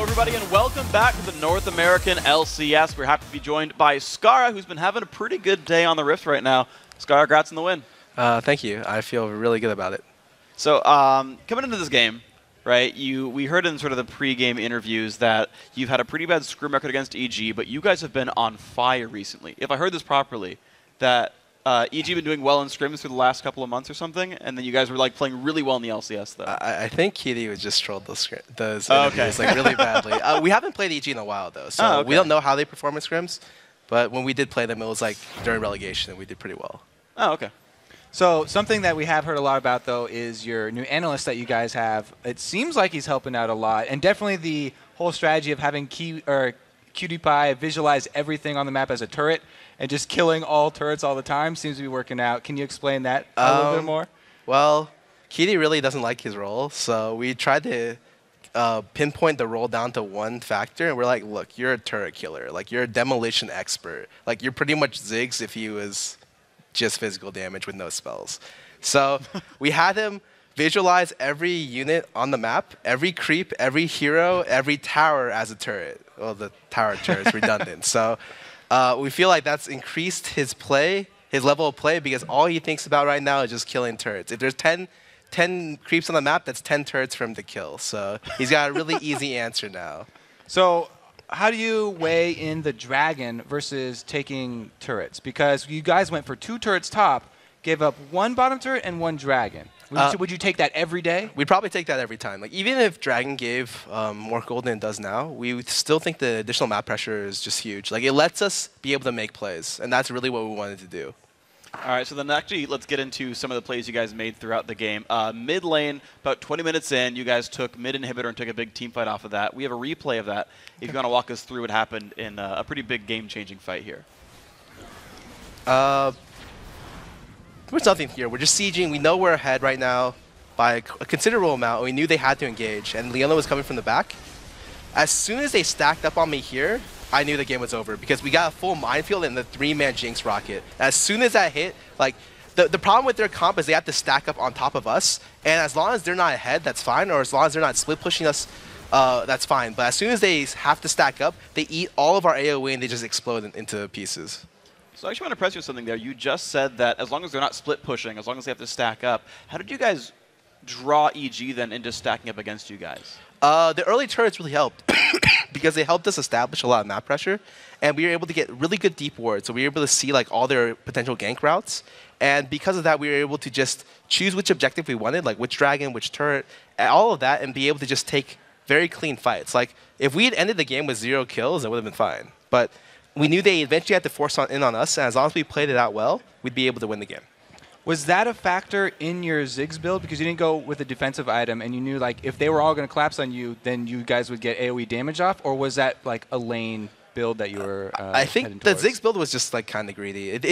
everybody, and welcome back to the North American LCS. We're happy to be joined by Skara, who's been having a pretty good day on the Rift right now. Skara, congrats on the win. Thank you. I feel really good about it. So, coming into this game, right, we heard in sort of the pre-game interviews that you've had a pretty bad scrim record against EG, but you guys have been on fire recently. If I heard this properly, that EG been doing well in scrims for the last couple of months or something, and then you guys were like playing really well in the LCS, though. I think Kitty would just trolled those interviews like really badly. We haven't played EG in a while, though, so we don't know how they perform in scrims, but when we did play them, it was like during relegation, and we did pretty well. Oh, okay. So something that we have heard a lot about, though, is your new analyst that you guys have. It seems like he's helping out a lot, and definitely the whole strategy of having QDPie visualize everything on the map as a turret and just killing all turrets all the time seems to be working out. Can you explain that a little bit more? Well, Kitty really doesn't like his role, so we tried to pinpoint the role down to one factor, and we're like, look, you're a turret killer. Like, you're a demolition expert. Like, you're pretty much Ziggs if he was just physical damage with no spells. So we had him visualize every unit on the map, every creep, every hero, every tower as a turret. Well, the tower turret is redundant. So we feel like that's increased his play, his level of play, because all he thinks about right now is just killing turrets. If there's 10 creeps on the map, that's 10 turrets for him to kill. So he's got a really easy answer now. So how do you weigh in the dragon versus taking turrets? Because you guys went for 2 turrets top, gave up 1 bottom turret and 1 dragon. Would you take that every day? We'd probably take that every time. Like, even if Dragon gave more gold than it does now, we would still think the additional map pressure is just huge. Like, it lets us be able to make plays, and that's really what we wanted to do. All right, so then actually let's get into some of the plays you guys made throughout the game. Mid lane, about 20 minutes in, you guys took mid inhibitor and took a big team fight off of that. We have a replay of that if you want to walk us through what happened in a pretty big game-changing fight here. There's nothing here. We're just sieging. We know we're ahead right now by a considerable amount. We knew they had to engage, and Leona was coming from the back. As soon as they stacked up on me here, I knew the game was over because we got a full minefield and the 3-man Jinx rocket. As soon as that hit, like, the problem with their comp is they have to stack up on top of us, and as long as they're not ahead, that's fine, or as long as they're not split pushing us, that's fine. But as soon as they have to stack up, they eat all of our AoE and they just explode into pieces. So I actually want to press you with something there. You just said that as long as they're not split pushing, as long as they have to stack up, how did you guys draw EG then into stacking up against you guys? The early turrets really helped because they helped us establish a lot of map pressure, and we were able to get really good deep wards. So we were able to see like all their potential gank routes, and because of that, we were able to just choose which objective we wanted, like which dragon, which turret, and all of that, and be able to just take very clean fights. Like, if we had ended the game with 0 kills, it would have been fine. But we knew they eventually had to force in on us, and as long as we played it out well, we'd be able to win the game. Was that a factor in your Ziggs build? Because you didn't go with a defensive item, and you knew like if they were all going to collapse on you, then you guys would get AoE damage off? Or was that like a lane build that you were I think the Ziggs build was just like kind of greedy. It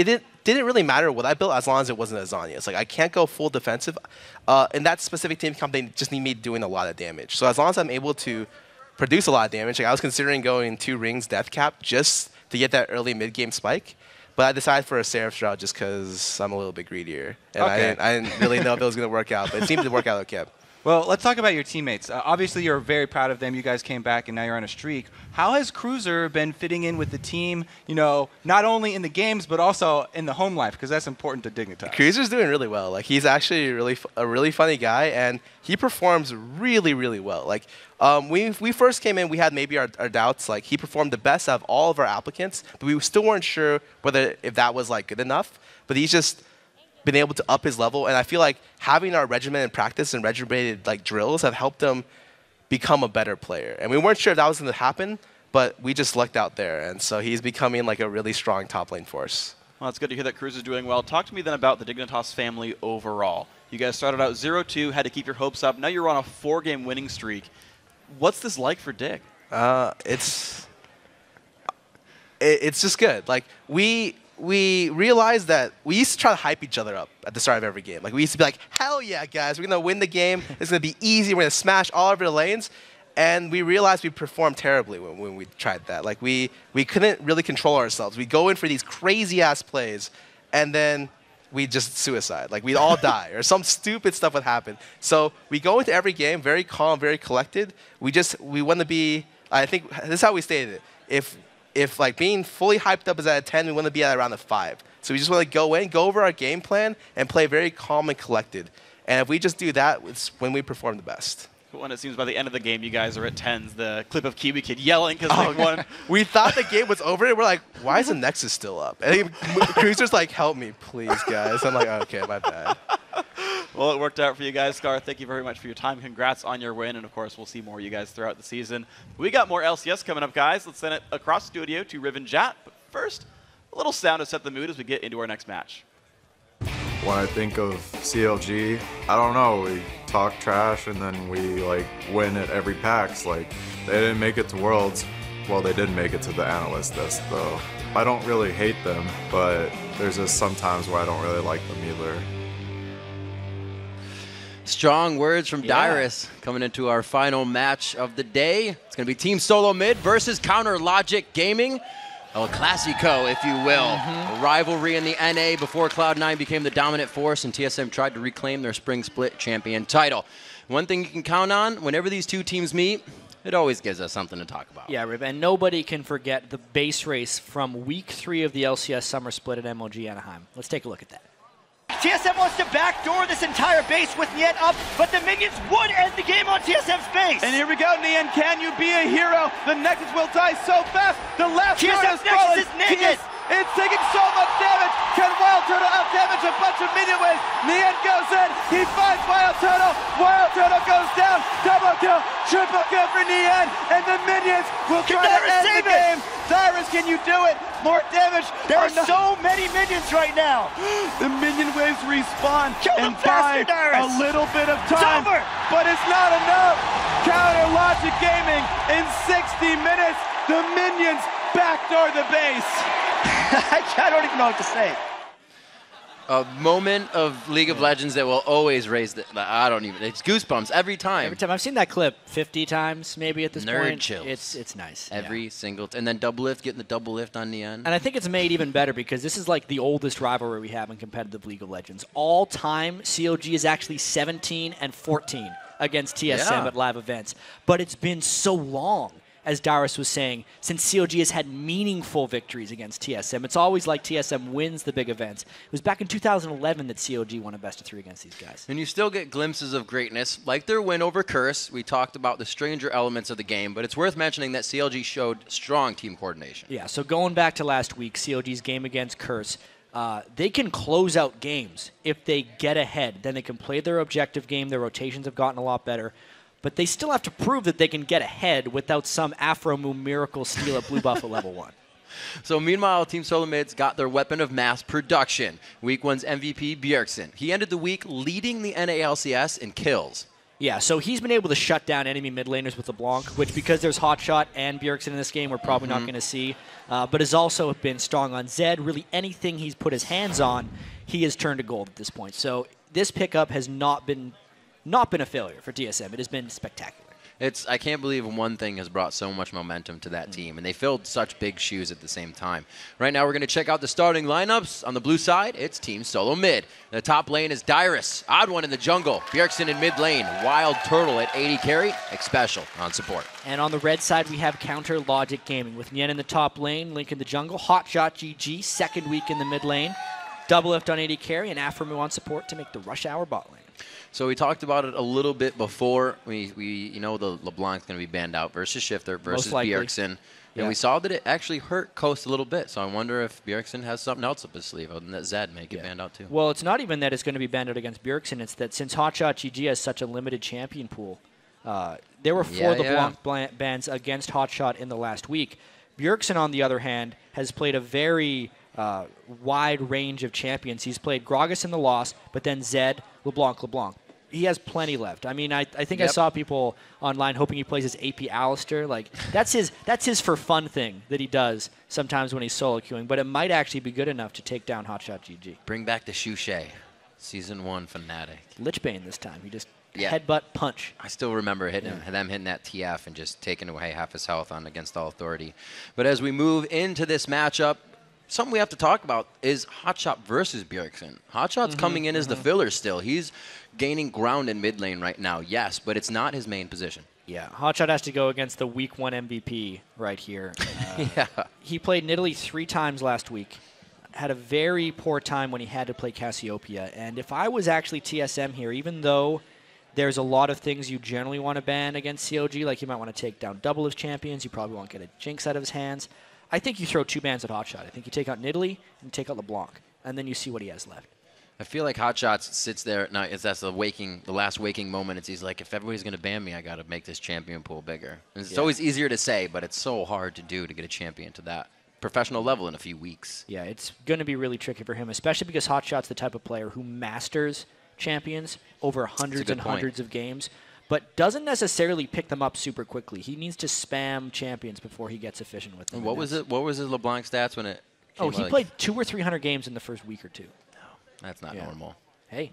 didn't really matter what I built as long as it wasn't a Zanya. It's like I can't go full defensive. In that specific team comp, they just need me doing a lot of damage. So as long as I'm able to produce a lot of damage, like I was considering going 2 rings death cap just to get that early mid-game spike. But I decided for a Seraph Shroud just because I'm a little bit greedier. And okay. I didn't really know if it was going to work out, but it seemed to work out okay. Well, let's talk about your teammates. Obviously, you're very proud of them. You guys came back, and now you're on a streak. How has Cruiser been fitting in with the team, you know, not only in the games, but also in the home life, because that's important to Dignitas? Cruiser's doing really well. Like, he's actually a really funny guy, and he performs really, really well. Like, we first came in, we had maybe our doubts. Like, he performed the best out of all of our applicants, but we still weren't sure if that was, like, good enough. But he's just been able to up his level, and I feel like having our regimented practice and regimented like drills have helped him become a better player. And we weren't sure if that was going to happen, but we just lucked out there, and so he's becoming like a really strong top lane force. Well, it's good to hear that Cruz is doing well. Talk to me then about the Dignitas family overall. You guys started out 0-2, had to keep your hopes up. Now you're on a 4-game winning streak. What's this like for Dig? It's just good. Like, we realized that we used to try to hype each other up at the start of every game. Like, we used to be like, hell yeah, guys, we're going to win the game. It's going to be easy. We're going to smash all of our lanes. And we realized we performed terribly when we tried that. Like, we couldn't really control ourselves. We'd go in for these crazy-ass plays, and then we'd just suicide. Like, we'd all die, or some stupid stuff would happen. So we go into every game very calm, very collected. We want to be I think this is how we stated it. If like being fully hyped up is at a 10, we want to be at around a 5. So we just want to go in, go over our game plan, and play very calm and collected. And if we just do that, it's when we perform the best. When it seems by the end of the game, you guys are at 10s. The clip of Kiwi Kid yelling because they won. We thought the game was over, and we're like, why is the Nexus still up? And Cruiser's like, help me, please, guys. I'm like, okay, my bad. Well, it worked out for you guys. Scar, thank you very much for your time. Congrats on your win. And, of course, we'll see more of you guys throughout the season. We got more LCS coming up, guys. Let's send it across the studio to Riven Jat. But first, a little sound to set the mood as we get into our next match. When I think of CLG, I don't know, we talk trash and then we like win at every PAX. Like, they didn't make it to Worlds. Well, they did make it to the analyst list though. I don't really hate them, but there's just sometimes where I don't really like them either. Strong words from Dyrus coming into our final match of the day. It's going to be Team Solo Mid versus Counter Logic Gaming. El Clasico, if you will. A rivalry in the NA before Cloud9 became the dominant force and TSM tried to reclaim their spring split champion title. One thing you can count on, whenever these two teams meet, it always gives us something to talk about. Yeah, Rib, and nobody can forget the base race from week 3 of the LCS Summer Split at MLG Anaheim. Let's take a look at that. TSM wants to backdoor this entire base with Niet up, but the minions would end the game on TSM's base. And here we go, Nian, can you be a hero? The Nexus will die so fast. The last TSM's Nexus is naked. It's taking so much damage. Can Wild Turtle outdamage a bunch of minion waves? Nian goes in. He finds Wild Turtle. Wild Turtle goes down. Double kill. Triple kill for Nian. And the minions will try to end the game. Dyrus, can you do it? More damage. There are so many minions right now. The minion waves respawn Kill and them faster, buy Dyrus. a little bit of It's time. over. But it's not enough. Counter Logic Gaming in 60 minutes. The minions backdoor the base. I don't even know what to say. A moment of League of Legends that will always raise the, I don't even, it's goosebumps every time. Every time. I've seen that clip 50 times maybe at this Nerd point. chills. It's nice. Every single, and then double lift, getting the double lift on Neon. And I think it's made even better because this is like the oldest rivalry we have in competitive League of Legends. All time, CLG is actually 17 and 14 against TSM at live events. But it's been so long, as Dyrus was saying, since CLG has had meaningful victories against TSM. It's always like TSM wins the big events. It was back in 2011 that CLG won a best-of-3 against these guys. And you still get glimpses of greatness, like their win over Curse. We talked about the stranger elements of the game, but it's worth mentioning that CLG showed strong team coordination. Yeah, so going back to last week, CLG's game against Curse, they can close out games if they get ahead. Then they can play their objective game. Their rotations have gotten a lot better. But they still have to prove that they can get ahead without some Afro Moon miracle steal at Blue Buff at level 1. So meanwhile, Team Solo Mid's got their weapon of mass production. Week 1's MVP, Bjergsen. He ended the week leading the NA LCS in kills. Yeah, so he's been able to shut down enemy mid laners with LeBlanc, which because there's Hotshot and Bjergsen in this game, we're probably not going to see. But has also been strong on Zed. Really anything he's put his hands on, he has turned to gold at this point. So this pickup has not been a failure for TSM. It has been spectacular. I can't believe one thing has brought so much momentum to that team, and they filled such big shoes at the same time. Right now, we're going to check out the starting lineups. On the blue side, it's Team Solo Mid. The top lane is Dyrus, Odd One in the jungle, Bjergsen in mid lane, Wild Turtle at 80 carry, Xpecial on support. And on the red side, we have Counter Logic Gaming with Nien in the top lane, Link in the jungle, Hotshot GG, second week in the mid lane, Double Lift on 80 carry, and Afromu on support to make the Rush Hour bot lane. So we talked about it a little bit before. You know the LeBlanc's going to be banned out versus Shifter versus Bjergsen. And we saw that it actually hurt Coast a little bit. So I wonder if Bjergsen has something else up his sleeve other than that Zed may get banned out too. Well, it's not even that it's going to be banned out against Bjergsen. It's that since Hotshot GG has such a limited champion pool, there were 4 LeBlanc bans against Hotshot in the last week. Bjergsen, on the other hand, has played a very wide range of champions. He's played Gragas in the loss, but then Zed, LeBlanc. He has plenty left. I mean, I think I saw people online hoping he plays as AP Alistair. Like that's his for fun thing that he does sometimes when he's solo queuing. But it might actually be good enough to take down Hotshot GG. Bring back the Shushay, Season 1 Fnatic. Lichbane this time. He just headbutt punch. I still remember them hitting that TF and just taking away half his health on Against All Authority. But as we move into this matchup, something we have to talk about is Hotshot versus Bjergsen. Hotshot's coming in as the filler still. He's gaining ground in mid lane right now, yes, but it's not his main position. Yeah, Hotshot has to go against the Week 1 MVP right here. Yeah. He played Nidalee 3 times last week. Had a very poor time when he had to play Cassiopeia. And if I was actually TSM here, even though there's a lot of things you generally want to ban against CLG, like you might want to take down double as champions, you probably won't get a Jinx out of his hands, I think you throw 2 bans at Hotshot. I think you take out Nidalee and take out LeBlanc, and then you see what he has left. I feel like Hotshot sits there at night. That's the last waking moment. He's like, if everybody's going to ban me, I got to make this champion pool bigger. And it's always easier to say, but it's so hard to do to get a champion to that professional level in a few weeks. Yeah, it's going to be really tricky for him, especially because Hotshot's the type of player who masters champions over hundreds and hundreds of games, but doesn't necessarily pick them up super quickly. He needs to spam champions before he gets efficient with them. And what was his LeBlanc stats when it came he played 200 or 300 games in the first week or 2. That's not normal. Hey.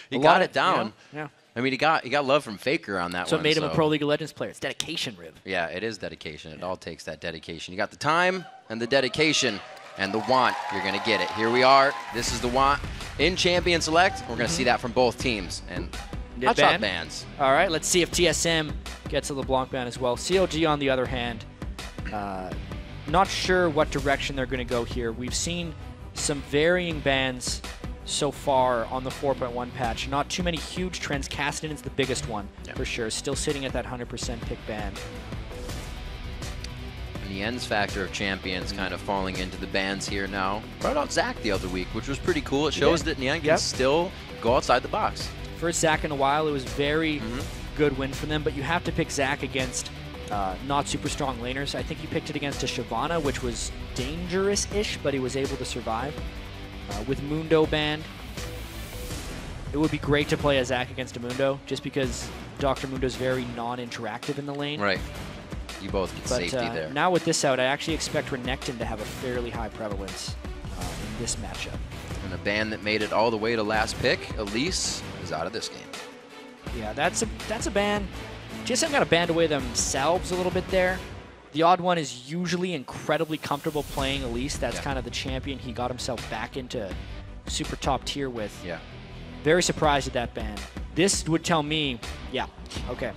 He got it down. Yeah. I mean, he got love from Faker on that one. So it made him a Pro League of Legends player. It's dedication, Riv. Yeah, it is dedication. It all takes that dedication. You got the time and the dedication and the want. You're going to get it. Here we are. This is the want in Champion Select. We're going to see that from both teams. And Hotshot bans. All right, let's see if TSM gets a LeBlanc ban as well. CLG, on the other hand, not sure what direction they're going to go here. We've seen some varying bans so far on the 4.1 patch. Not too many huge trends. Cassidy's the biggest one, for sure. Still sitting at that 100% pick ban. And the ends factor of champions kind of falling into the bans here now. Brought out Zach the other week, which was pretty cool. It shows that Nian can still go outside the box. First Zach in a while. It was very good win for them, but you have to pick Zach against not super strong laners. I think he picked it against a Shyvana, which was dangerous-ish, but he was able to survive. With Mundo banned, it would be great to play a Zach against a Mundo, just because Dr. Mundo's very non-interactive in the lane. Right. You both get safety there. Now with this out, I actually expect Renekton to have a fairly high prevalence in this matchup. And a ban that made it all the way to last pick, Elise, is out of this game. Yeah, that's a ban. TSM got a banned away themselves a little bit there. The odd one is usually incredibly comfortable playing Elise. That's kind of the champion he got himself back into super top tier with. Yeah. Very surprised at that ban. This would tell me, okay.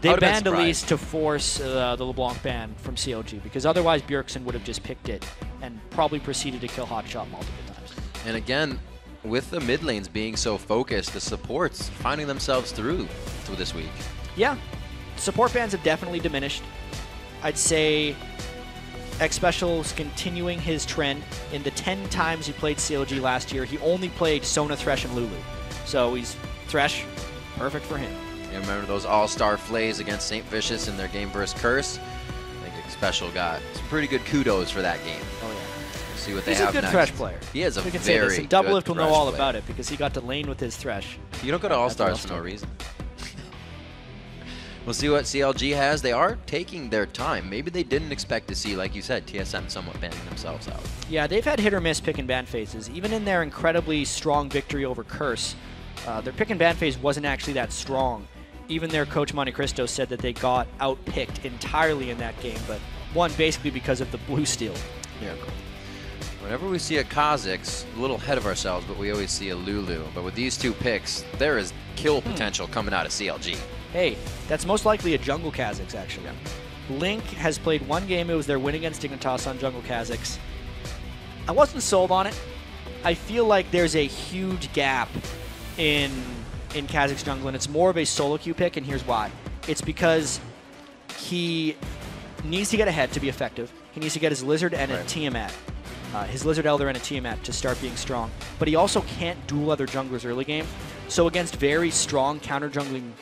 They banned Elise to force the LeBlanc ban from CLG, because otherwise Bjergsen would have just picked it and probably proceeded to kill Hotshot multiple times. And again, with the mid lanes being so focused, the supports finding themselves through this week. Yeah, support bans have definitely diminished. I'd say X-Special's continuing his trend. In the 10 times he played CLG last year, he only played Sona, Thresh, and Lulu. So he's Thresh, perfect for him. You remember those all-star flays against St. Vicious in their game versus Curse? I think X-Special got some pretty good kudos for that game. Oh, yeah. We'll see what they have next. He's a good Thresh player. He is a we can very say this. And Double Lift will know all player. about it, because he got to lane with his Thresh. You don't go to All-Stars for no reason. We'll see what CLG has. They are taking their time. Maybe they didn't expect to see, like you said, TSM somewhat banning themselves out. Yeah, they've had hit or miss pick and ban phases. Even in their incredibly strong victory over Curse, their pick and ban phase wasn't actually that strong. Even their coach Monte Cristo said that they got out-picked entirely in that game, but won basically because of the blue steal miracle. Whenever we see a Kha'Zix, a little ahead of ourselves, but we always see a Lulu. But with these two picks, there is kill potential coming out of CLG. Hey, that's most likely a jungle Kha'Zix, actually. Link has played one game. It was their win against Dignitas on jungle Kha'Zix. I wasn't sold on it. I feel like there's a huge gap in Kha'Zix jungle, and it's more of a solo queue pick, and here's why. It's because he needs to get ahead to be effective. He needs to get his Lizard and a Tiamat. His Lizard Elder and a Tiamat to start being strong. But he also can't duel other junglers early game. So against very strong counter-ganking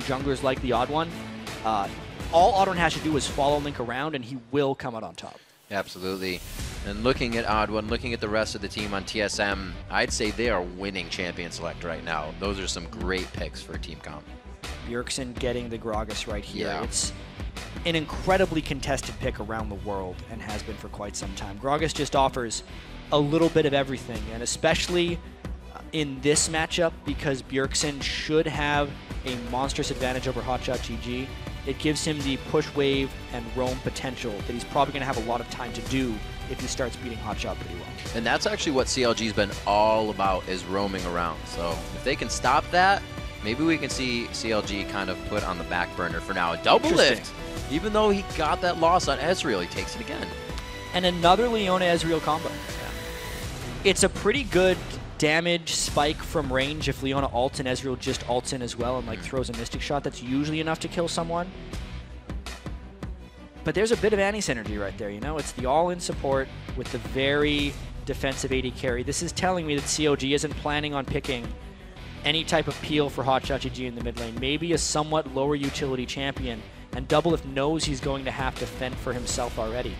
junglers like the Odd One, all Odd One has to do is follow Link around, and he will come out on top. Absolutely. And looking at Odd One, looking at the rest of the team on TSM, I'd say they are winning Champion Select right now. Those are some great picks for Team Comp. Bjergsen getting the Gragas right here. Yeah. It's an incredibly contested pick around the world and has been for quite some time. Gragas just offers a little bit of everything, and especially in this matchup, because Bjergsen should have a monstrous advantage over Hotshot GG. It gives him the push wave and roam potential that he's probably going to have a lot of time to do if he starts beating Hotshot pretty well. And that's actually what CLG's been all about, is roaming around. So if they can stop that, Maybe we can see CLG kind of put on the back burner for now. A double lift. Even though he got that loss on Ezreal, he takes it again. And another Leona Ezreal combo. Yeah. It's a pretty good damage spike from range if Leona ults and Ezreal just ults in as well and like throws a Mystic Shot. That's usually enough to kill someone. But there's a bit of anti-synergy right there, you know? It's the all-in support with the very defensive AD carry. This is telling me that CLG isn't planning on picking any type of peel for Hotshot GG in the mid lane. Maybe a somewhat lower utility champion, and Doublelift knows he's going to have to fend for himself already.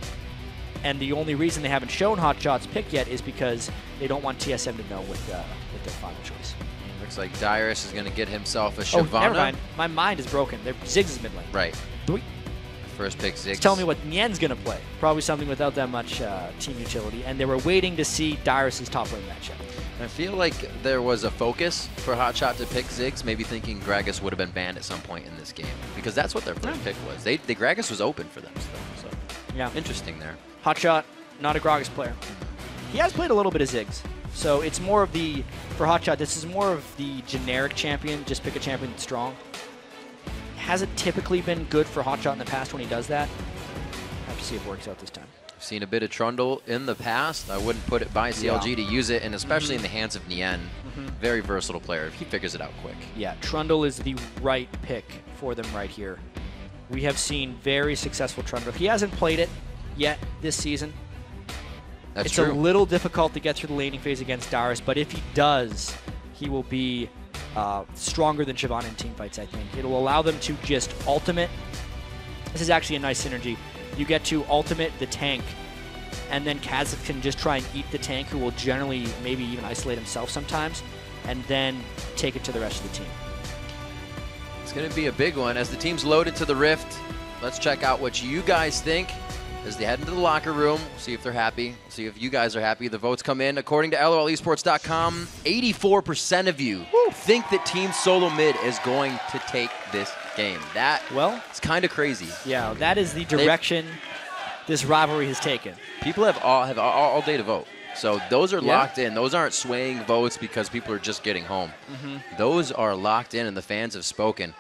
And the only reason they haven't shown Hotshot's pick yet is because they don't want TSM to know with their final choice. Looks like Dyrus is going to get himself a Shyvana. Oh, never mind. My mind is broken. Ziggs is mid lane. Right. First pick Ziggs. It's telling me what Nien's going to play. Probably something without that much team utility. And they were waiting to see Dyrus' top lane matchup. I feel like there was a focus for Hotshot to pick Ziggs, maybe thinking Gragas would have been banned at some point in this game. Because that's what their first pick was. Gragas was open for them still. So yeah, interesting there. Hotshot, not a Gragas player. He has played a little bit of Ziggs. So it's more of the, for Hotshot, this is more of the generic champion. Just pick a champion that's strong. Hasn't typically been good for Hotshot in the past when he does that. Have to see if it works out this time. I've seen a bit of Trundle in the past. I wouldn't put it by CLG to use it, and especially in the hands of Nien. Very versatile player. He figures it out quick. Yeah, Trundle is the right pick for them right here. We have seen very successful Trundle. He hasn't played it yet this season. That's true. It's a little difficult to get through the laning phase against Dyrus, but if he does, he will be stronger than Shyvana in teamfights, I think. It'll allow them to just ultimate. This is actually a nice synergy. You get to ultimate the tank, and then Kazakh can just try and eat the tank, who will generally maybe even isolate himself sometimes, and then take it to the rest of the team. It's going to be a big one. As the team's loaded to the Rift, let's check out what you guys think as they head into the locker room. See if they're happy. See if you guys are happy. The votes come in. According to LOLesports.com, 84% of you think that Team Solo Mid is going to take this game. That, well, it's kind of crazy. Yeah, that is the direction this rivalry has taken. People have all day to vote. So those are locked in. Those aren't swaying votes because people are just getting home. Those are locked in, and the fans have spoken.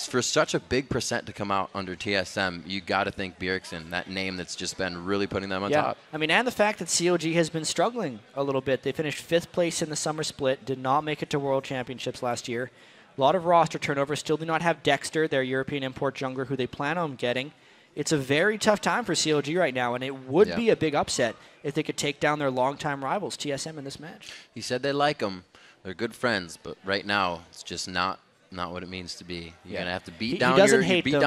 For such a big percent to come out under TSM, you got to think Bjergsen, that name that's just been really putting them on top. I mean, and the fact that CLG has been struggling a little bit. They finished 5th place in the summer split, did not make it to World Championships last year. A lot of roster turnover, still do not have Dexter, their European import jungler, who they plan on getting. It's a very tough time for CLG right now, and it would be a big upset if they could take down their longtime rivals, TSM, in this match. He said they like him. They're good friends, but right now it's just not what it means to be. You're going to have to beat down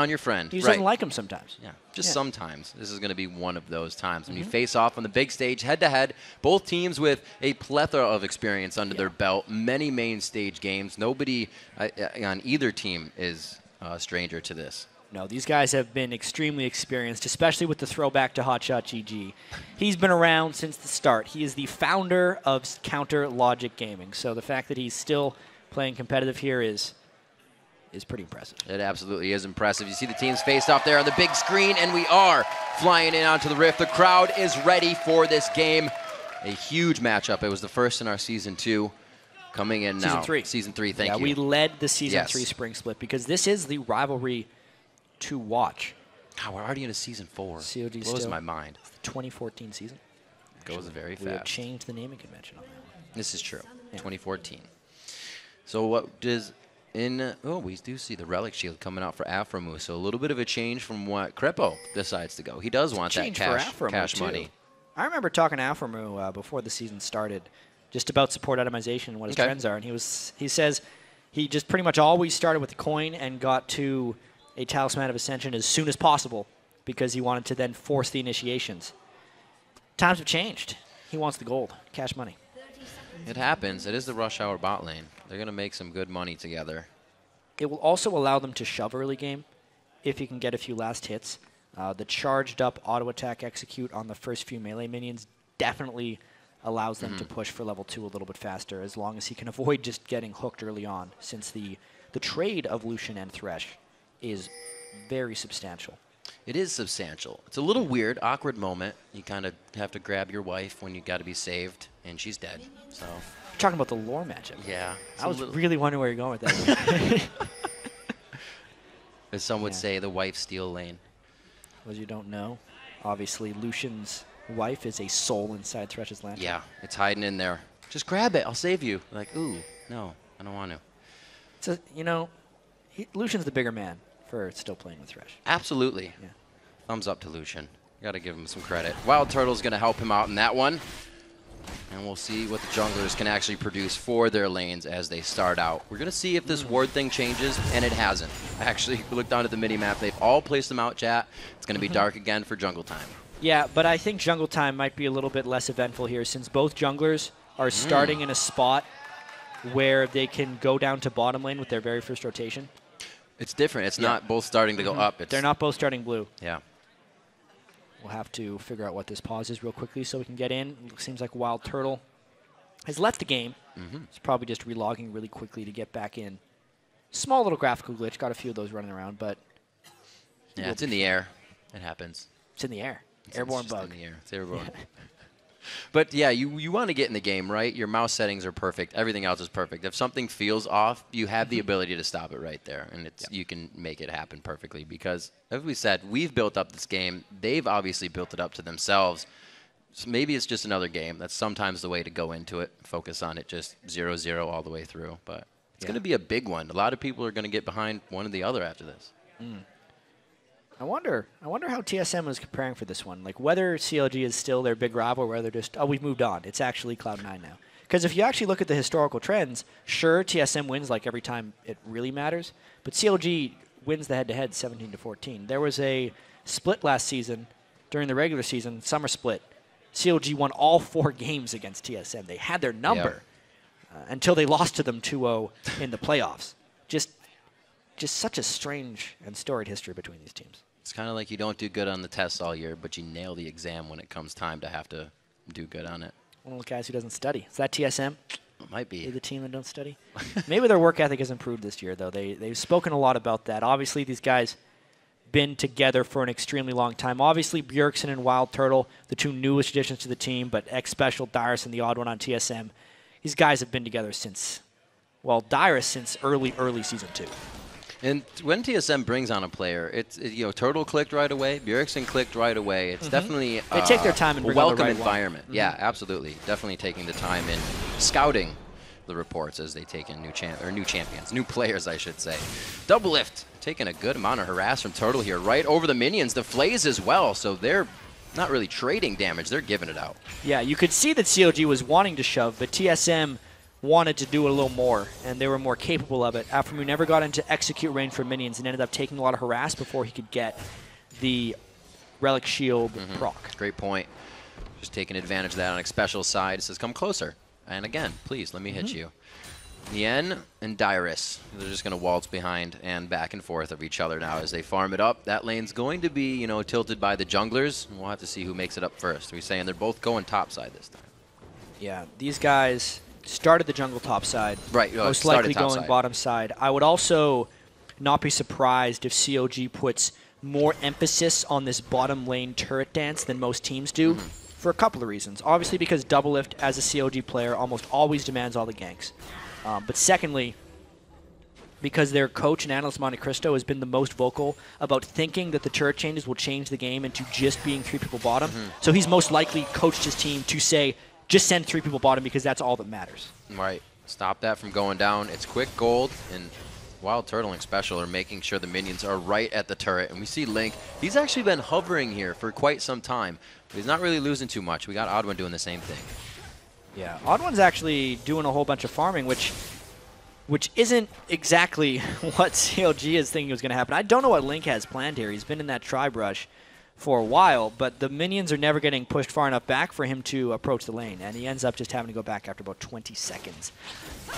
your friend. He doesn't like him sometimes. Yeah, just sometimes. This is going to be one of those times. When you face off on the big stage, head-to-head, both teams with a plethora of experience under their belt, many main stage games. Nobody on either team is a stranger to this. No, these guys have been extremely experienced, especially with the throwback to Hotshot GG. He's been around since the start. He is the founder of Counter Logic Gaming. So the fact that he's still playing competitive here is pretty impressive. It absolutely is impressive. You see the teams faced off there on the big screen, and we are flying in onto the Rift. The crowd is ready for this game. A huge matchup. It was the first in our Season 2. Coming in now. Season 3, thank you. Yeah, we led the Season 3 spring split because this is the rivalry to watch. God, we're already into Season 4. COG blows my mind. It's the 2014 season. Goes very fast. We have changed the naming convention on that one. This is true. 2014. So what does... we do see the Relic Shield coming out for Aphromoo, so a little bit of a change from what Crepo decides to go. He does want that cash money. I remember talking to Aphromoo before the season started, just about support atomization and what his trends are, and he says he just pretty much always started with the coin and got to a Talisman of Ascension as soon as possible because he wanted to then force the initiations. Times have changed. He wants the gold, cash money. It happens. It is the rush hour bot lane. They're going to make some good money together. It will also allow them to shove early game if he can get a few last hits. The charged up auto attack execute on the first few melee minions definitely allows them to push for level 2 a little bit faster, as long as he can avoid just getting hooked early on, since the trade of Lucian and Thresh is very substantial. It is substantial. It's a little weird, awkward moment. You kind of have to grab your wife when you got to be saved. and she's dead. So You're talking about the lore matchup. yeah, I was really wondering where you're going with that. as some would say, the wife steal lane. As you don't know, obviously Lucian's wife is a soul inside Thresh's lantern. Yeah, it's hiding in there. Just grab it. I'll save you. Like, ooh, no, I don't want to. So, you know, Lucian's the bigger man for still playing with Thresh. Absolutely. Yeah. Thumbs up to Lucian. Got to give him some credit. Wild Turtle's going to help him out in that one. And we'll see what the junglers can actually produce for their lanes as they start out. We're going to see if this ward thing changes, and it hasn't. Actually, we looked down at the mini-map. They've all placed them out, chat. It's going to be dark again for jungle time. Yeah, but I think jungle time might be a little bit less eventful here since both junglers are starting in a spot where they can go down to bottom lane with their very first rotation. It's different. It's not both starting to go up. They're not both starting blue. Yeah. We'll have to figure out what this pause is real quickly so we can get in. It seems like Wild Turtle has left the game. It's probably just relogging really quickly to get back in. Small little graphical glitch. Got a few of those running around, but Yeah, it's in the air. It happens. it's in the air. It's Airborne just bug. in the air. It's airborne. But yeah, you want to get in the game, right? Your mouse settings are perfect. Everything else is perfect. If something feels off, you have the ability to stop it right there, and you can make it happen perfectly. Because, as we said, we've built up this game. They've obviously built it up to themselves. So maybe it's just another game. That's sometimes the way to go into it. Focus on it, just 0-0 all the way through. But it's going to be a big one. A lot of people are going to get behind one or the other after this. I wonder how TSM is preparing for this one. Like whether CLG is still their big rival or whether just, oh, we've moved on. It's actually Cloud9 now. Because if you actually look at the historical trends, sure, TSM wins like every time it really matters, but CLG wins the head-to-head 17-14. There was a split last season during the regular season, summer split. CLG won all 4 games against TSM. They had their number until they lost to them 2-0 in the playoffs. Just such a strange and storied history between these teams. It's kind of like you don't do good on the tests all year, but you nail the exam when it comes time to have to do good on it. One of the guys who doesn't study. Is that TSM? It might be. They're the team that don't study? Maybe their work ethic has improved this year, though. They've spoken a lot about that. Obviously, these guys been together for an extremely long time. Obviously, Bjergsen and Wild Turtle, the 2 newest additions to the team, but X-Special, Dyrus, and the odd one on TSM. These guys have been together since, well, Dyrus since early Season 2. And when TSM brings on a player, Turtle clicked right away, Bjergsen clicked right away. It's definitely They take their time and a bring on the welcome right environment. Yeah, absolutely. Definitely taking the time in scouting the reports as they take in new champions, new players, I should say. Double lift, taking a good amount of harass from Turtle here, right over the minions. The Flays as well, so they're not really trading damage. They're giving it out. Yeah, you could see that CLG was wanting to shove, but TSM wanted to do a little more, and they were more capable of it. Aphromoo never got into execute range for minions and ended up taking a lot of harass before he could get the Relic Shield proc. Great point. Just taking advantage of that on a special side. It says, come closer. And again, please, let me hit you. Nien and Dyrus, they're just going to waltz behind and back and forth of each other now as they farm it up. That lane's going to be, tilted by the junglers. We'll have to see who makes it up first. We're saying they're both going top side this time. Yeah, these guys started the jungle top side. Right, most likely going bottom side. I would also not be surprised if CLG puts more emphasis on this bottom lane turret dance than most teams do for a couple of reasons. Obviously because Double Lift as a CLG player almost always demands all the ganks. But secondly, because their coach and analyst Monte Cristo has been the most vocal about thinking that the turret changes will change the game into just being 3 people bottom. So he's most likely coached his team to say, just send 3 people bottom because that's all that matters. Right. Stop that from going down. It's quick gold, and Wild Turtle and Special are making sure the minions are right at the turret. And we see Link. He's actually been hovering here for quite some time, but he's not really losing too much. We got Odd1 doing the same thing. Yeah, Odd1's actually doing a whole bunch of farming, which isn't exactly what CLG is thinking was going to happen. I don't know what Link has planned here. He's been in that tri-brush for a while, but the minions are never getting pushed far enough back for him to approach the lane, and he ends up just having to go back after about 20 seconds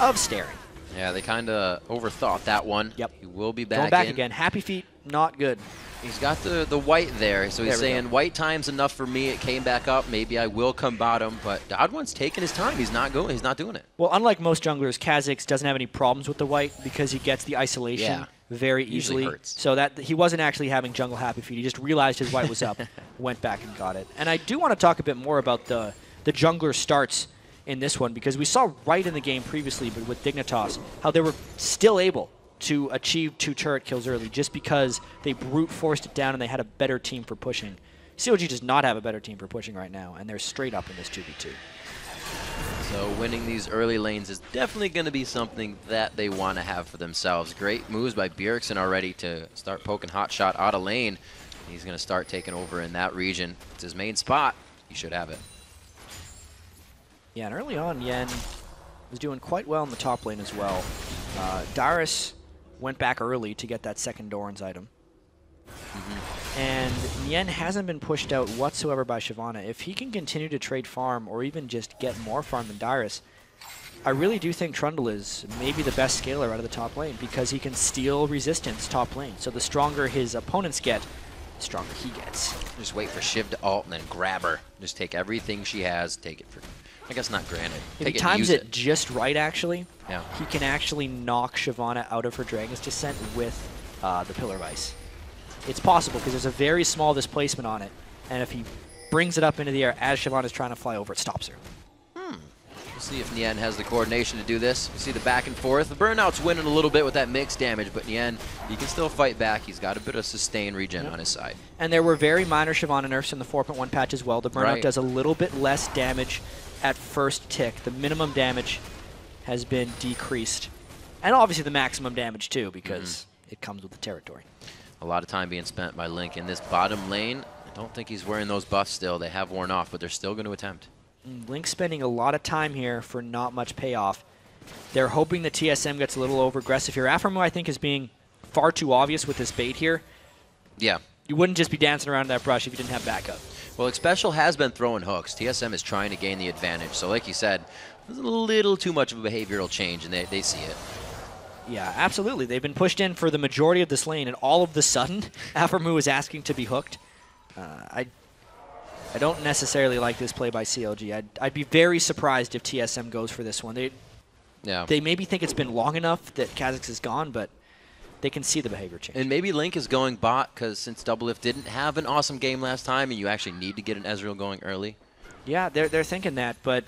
of staring. Yeah, they kind of overthought that one. Yep. He will be back Going back in. again. Happy feet, not good. He's got the white there, so he's saying white time's enough for me. It came back up. Maybe I will come bottom, but Odd1's taking his time. He's not going. He's not doing it. Well, unlike most junglers, Kha'Zix doesn't have any problems with the white because he gets the isolation very easily. Hurts. So that he wasn't actually having jungle happy feet. He just realized his white was up, went back and got it. And I do want to talk a bit more about the jungler starts in this one, because we saw right in the game previously, but with Dignitas, how they were still able to achieve 2 turret kills early just because they brute forced it down and they had a better team for pushing. CLG does not have a better team for pushing right now, and they're straight up in this 2v2. So winning these early lanes is definitely going to be something that they want to have for themselves. Great moves by Bjergsen already to start poking Hotshot out of lane. He's going to start taking over in that region. It's his main spot. He should have it. Yeah, and early on, Yen was doing quite well in the top lane as well. Darius went back early to get that second Doran's item. And Yen hasn't been pushed out whatsoever by Shyvana. If he can continue to trade farm or even just get more farm than Darius, I really do think Trundle is maybe the best scaler out of the top lane because he can steal resistance top lane. So the stronger his opponents get, the stronger he gets. Just wait for Shiv to ult and then grab her. Just take everything she has, take it for, I guess not granted. If he times it just right, actually, yeah, he can actually knock Shyvana out of her Dragon's Descent with the Pillar of Ice. It's possible because there's a very small displacement on it, and if he brings it up into the air as Shyvana's trying to fly over, it stops her. We'll see if Nien has the coordination to do this. We'll see the back and forth. The Burnout's winning a little bit with that mixed damage, but Nien, he can still fight back. He's got a bit of sustain regen on his side. And there were very minor Shyvana nerfs in the 4.1 patch as well. The Burnout does a little bit less damage at first tick. The minimum damage has been decreased. And obviously the maximum damage too, because it comes with the territory. A lot of time being spent by Link in this bottom lane. I don't think he's wearing those buffs still. They have worn off, but they're still going to attempt. Link's spending a lot of time here for not much payoff. They're hoping the TSM gets a little over-aggressive here. Aphromoo, I think, is being far too obvious with this bait here. Yeah. You wouldn't just be dancing around in that brush if you didn't have backup. Well, Special has been throwing hooks. TSM is trying to gain the advantage. So like you said, there's a little too much of a behavioral change, and they see it. Yeah, absolutely. They've been pushed in for the majority of this lane, and all of the sudden, Aphromoo is asking to be hooked. I don't necessarily like this play by CLG. I'd be very surprised if TSM goes for this one. They maybe think it's been long enough that Kha'Zix is gone, but they can see the behavior change. And maybe Link is going bot because since Doublelift didn't have an awesome game last time, and you actually need to get an Ezreal going early. Yeah, they're thinking that, but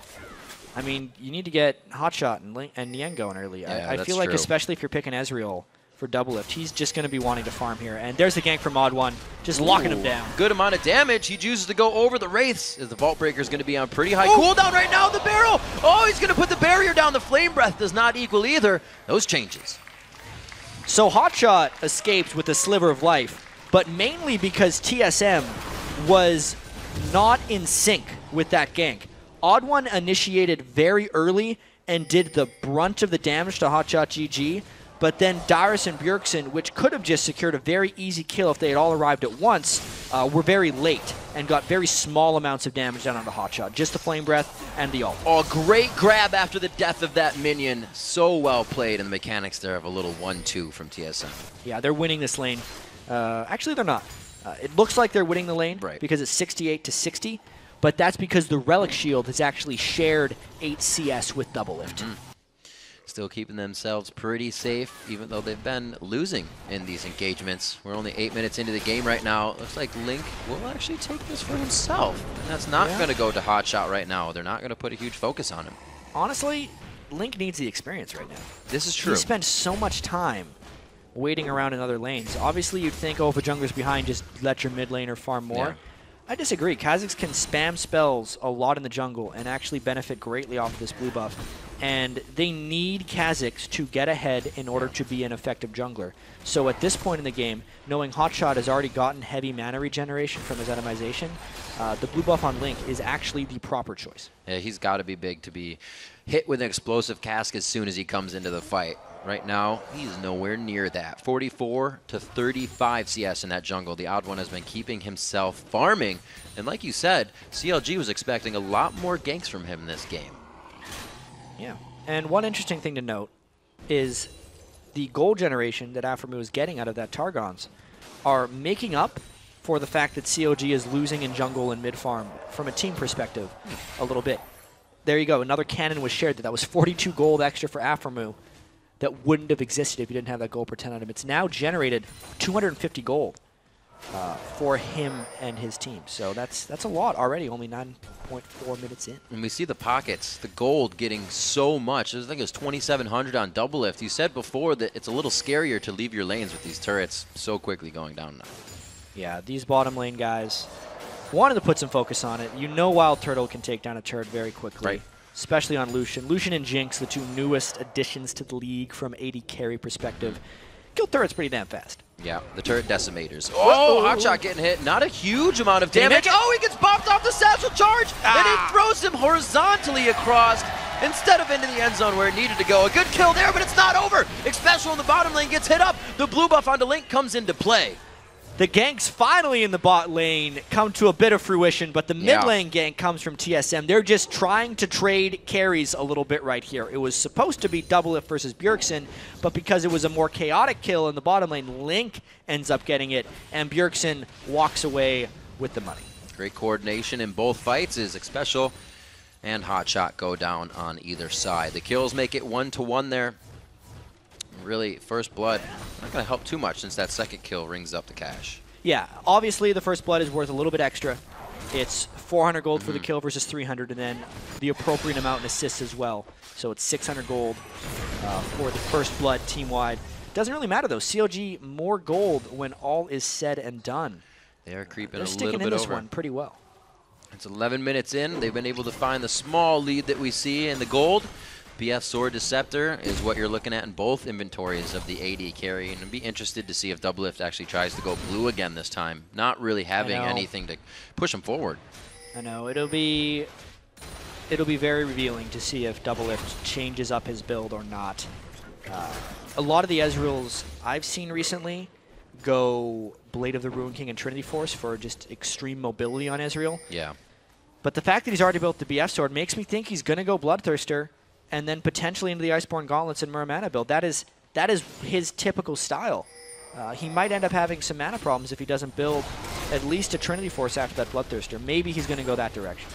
I mean, you need to get Hotshot and Nien going early. Yeah, I feel like, especially if you're picking Ezreal for Doublelift, he's just going to be wanting to farm here. And there's the gank from Mod1, just locking him down. Good amount of damage. He chooses to go over the Wraiths as the Vault Breaker is going to be on pretty high cooldown right now. The barrel! Oh, he's going to put the barrier down. The Flame Breath does not equal either. Those changes. So Hotshot escaped with a sliver of life, but mainly because TSM was not in sync with that gank. Odd1 initiated very early and did the brunt of the damage to Hotshot GG, but then Darius and Bjergsen, which could have just secured a very easy kill if they had all arrived at once, were very late and got very small amounts of damage down onto Hotshot. Just the Flame Breath and the ult. Oh, great grab after the death of that minion. So well played, and the mechanics there of a little 1-2 from TSM. Yeah, they're winning this lane. Actually, they're not. It looks like they're winning the lane because it's 68-60, but that's because the Relic Shield has actually shared 8 CS with Doublelift. Still keeping themselves pretty safe, even though they've been losing in these engagements. We're only 8 minutes into the game right now. Looks like Link will actually take this for himself. And that's not going to go to Hotshot right now. They're not going to put a huge focus on him. Honestly, Link needs the experience right now. This is true. He spent so much time waiting around in other lanes. Obviously, you'd think, oh, if a jungler's behind, just let your mid laner farm more. Yeah. I disagree. Kha'Zix can spam spells a lot in the jungle and actually benefit greatly off of this blue buff. And they need Kha'Zix to get ahead in order to be an effective jungler. So at this point in the game, knowing Hotshot has already gotten heavy mana regeneration from his itemization, the blue buff on Link is actually the proper choice. Yeah, he's got to be big to be hit with an explosive cask as soon as he comes into the fight. Right now, he's nowhere near that. 44-35 CS in that jungle. The Odd One has been keeping himself farming. And like you said, CLG was expecting a lot more ganks from him this game. Yeah. And one interesting thing to note is the gold generation that Aphromoo is getting out of that Targons are making up for the fact that CLG is losing in jungle and mid-farm from a team perspective a little bit. There you go. Another cannon was shared. That was 42 gold extra for Aphromoo. That wouldn't have existed if you didn't have that gold per 10 item. It's now generated 250 gold for him and his team. So that's a lot already, only 9.4 minutes in. And we see the pockets, the gold getting so much. I think it was 2,700 on double lift. You said before that it's a little scarier to leave your lanes with these turrets so quickly going down now. Yeah, these bottom lane guys wanted to put some focus on it. You know Wild Turtle can take down a turret very quickly, right, especially on Lucian. Lucian and Jinx, the two newest additions to the league from AD carry perspective, kill turrets pretty damn fast. Yeah, the turret decimators. Oh, Hotshot getting hit. Not a huge amount of damage. Oh, he gets bopped off the satchel charge, and it throws him horizontally across instead of into the end zone where it needed to go. A good kill there, but it's not over. Especially in the bottom lane gets hit up. The blue buff onto Link comes into play. The ganks finally in the bot lane come to a bit of fruition, but the mid lane gank comes from TSM. They're just trying to trade carries a little bit right here. It was supposed to be double lift versus Bjergsen, but because it was a more chaotic kill in the bottom lane, Link ends up getting it, and Bjergsen walks away with the money. Great coordination in both fights as Xpecial and Hotshot go down on either side. The kills make it 1-1 there. Really, first blood, not going to help too much since that second kill rings up the cash. Yeah, obviously the first blood is worth a little bit extra. It's 400 gold for the kill versus 300, and then the appropriate amount in assists as well. So it's 600 gold for the first blood team-wide. Doesn't really matter, though. CLG more gold when all is said and done. They are creeping They're a sticking little bit in this over. one pretty well. It's 11 minutes in. They've been able to find the small lead that we see in the gold. BF Sword Deceptor is what you're looking at in both inventories of the AD carry, and I'd be interested to see if Doublelift actually tries to go blue again this time, not really having anything to push him forward. I know, it'll be very revealing to see if Doublelift changes up his build or not. A lot of the Ezreals I've seen recently go Blade of the Ruin King and Trinity Force for just extreme mobility on Ezreal. Yeah. But the fact that he's already built the BF Sword makes me think he's going to go Bloodthirster and then potentially into the Iceborne Gauntlets and Muramana build. That is his typical style. He might end up having some mana problems if he doesn't build at least a Trinity Force after that Bloodthirster. Maybe he's going to go that direction.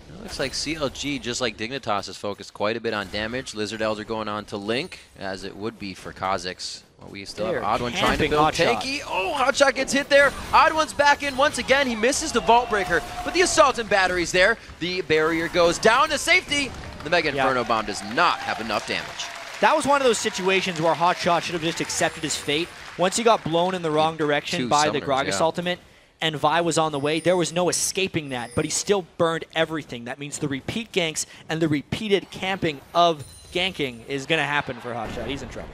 It looks like CLG, just like Dignitas, is focused quite a bit on damage. Lizard Elder going on to Link, as it would be for Kha'Zix. Well, we still have Oddone trying to build tanky. Oh, Hotshot gets hit there. Oddine's back in once again. He misses the Vault Breaker, but the Assault and Battery's there. The barrier goes down to safety. The Mega Inferno Bomb does not have enough damage. That was one of those situations where Hotshot should have just accepted his fate. Once he got blown in the wrong direction by the Gragas ultimate, and Vi was on the way, there was no escaping that, but he still burned everything. That means the repeat ganks and the repeated camping of ganking is going to happen for Hotshot. He's in trouble.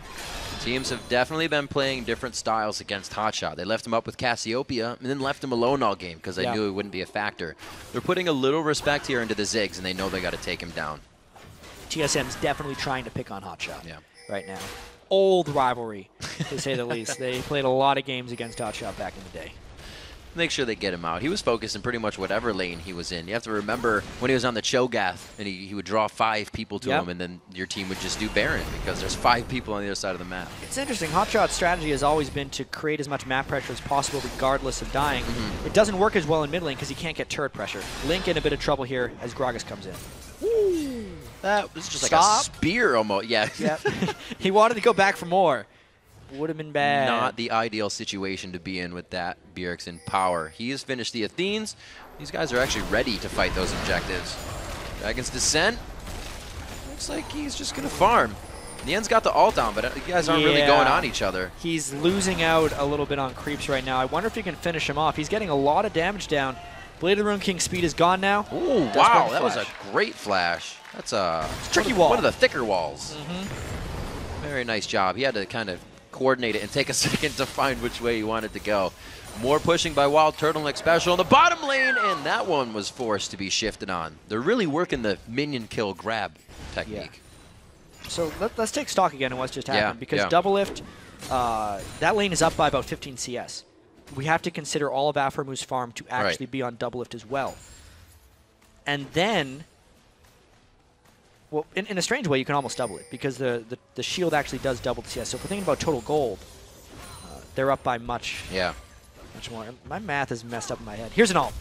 Teams have definitely been playing different styles against Hotshot. They left him up with Cassiopeia and then left him alone all game because they knew it wouldn't be a factor. They're putting a little respect here into the Ziggs, and they know they got to take him down. TSM's definitely trying to pick on Hotshot right now. Old rivalry, to say the least. They played a lot of games against Hotshot back in the day. Make sure they get him out. He was focused in pretty much whatever lane he was in. You have to remember when he was on the Cho'Gath and he would draw 5 people to him, and then your team would just do Baron because there's 5 people on the other side of the map. It's interesting. Hotshot's strategy has always been to create as much map pressure as possible regardless of dying. It doesn't work as well in mid lane because he can't get turret pressure. Link in a bit of trouble here as Gragas comes in. Ooh, that was just like a spear almost. Yeah. He wanted to go back for more. Would have been bad. Not the ideal situation to be in with that Bjergsen power. He has finished the Athenes. These guys are actually ready to fight those objectives. Dragon's Descent. Looks like he's just going to farm. Nien's got the ult on, but you guys aren't really going on each other. He's losing out a little bit on creeps right now. I wonder if he can finish him off. He's getting a lot of damage down. Blade of the Ruin King's speed is gone now. Ooh, wow, that was a great flash. That's a tricky wall. One of the thicker walls. Very nice job. He had to kind of coordinate it and take a second to find which way he wanted to go. More pushing by Wild Turtle and Xpecial in the bottom lane, and that one was forced to be shifted on. They're really working the minion kill grab technique. So let's take stock again on what's just happened, because Doublelift, that lane is up by about 15 CS. We have to consider all of Aphromu's farm to actually be on Doublelift as well. And then, well, in a strange way, you can almost double it, because the shield actually does double the CS. So if we're thinking about total gold, they're up by much more. My math is messed up in my head. Here's an ult.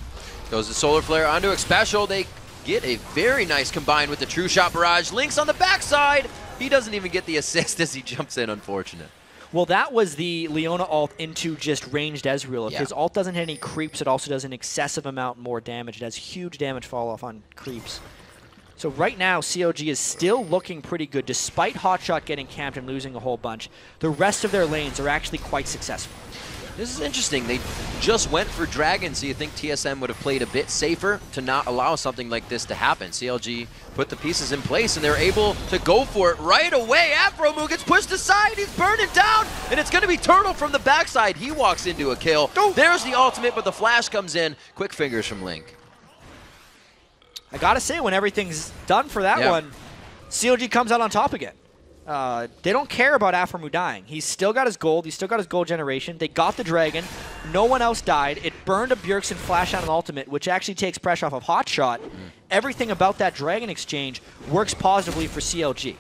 Goes the Solar Flare onto Xpecial. They get a very nice combine with the True Shot Barrage. Link's on the backside. He doesn't even get the assist as he jumps in, unfortunate. Well, that was the Leona ult into just ranged Ezreal. If his ult doesn't hit any creeps, it also does an excessive amount more damage. It has huge damage fall off on creeps. So right now, CLG is still looking pretty good. Despite Hotshot getting camped and losing a whole bunch, the rest of their lanes are actually quite successful. This is interesting. They just went for Dragon, so you think TSM would have played a bit safer to not allow something like this to happen. CLG put the pieces in place, and they're able to go for it right away. Afromu gets pushed aside. He's burning down, and it's going to be Turtle from the backside. He walks into a kill. There's the ultimate, but the flash comes in. Quick fingers from Link. I got to say, when everything's done for that one, CLG comes out on top again. They don't care about Afromu dying. He's still got his gold. He's still got his gold generation. They got the dragon. No one else died. It burned a Bjergsen flash out an ultimate, which actually takes pressure off of Hotshot. Everything about that dragon exchange works positively for CLG.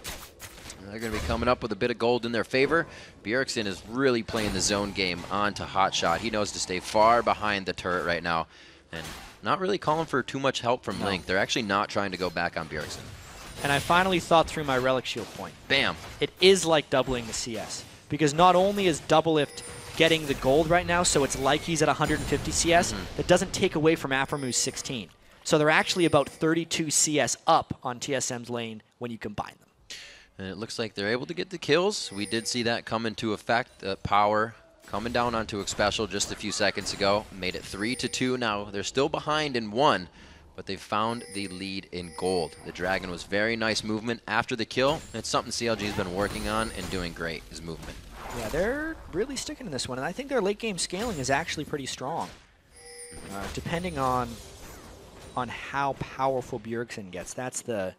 They're going to be coming up with a bit of gold in their favor. Bjergsen is really playing the zone game onto Hotshot. He knows to stay far behind the turret right now and not really calling for too much help from Link. They're actually not trying to go back on Bjergsen. And I finally thought through my Relic Shield point. Bam. It is like doubling the CS. Because not only is Doublelift getting the gold right now, so it's like he's at 150 CS, that doesn't take away from Afromu's 16. So they're actually about 32 CS up on TSM's lane when you combine them. And it looks like they're able to get the kills. We did see that come into effect. Power coming down onto Xpecial just a few seconds ago. Made it 3-2 now. They're still behind in 1. But they found the lead in gold. The Dragon was very nice movement after the kill. It's something CLG has been working on and doing great, is movement. Yeah, they're really sticking in this one, and I think their late game scaling is actually pretty strong. Depending on how powerful Bjergsen gets, that's the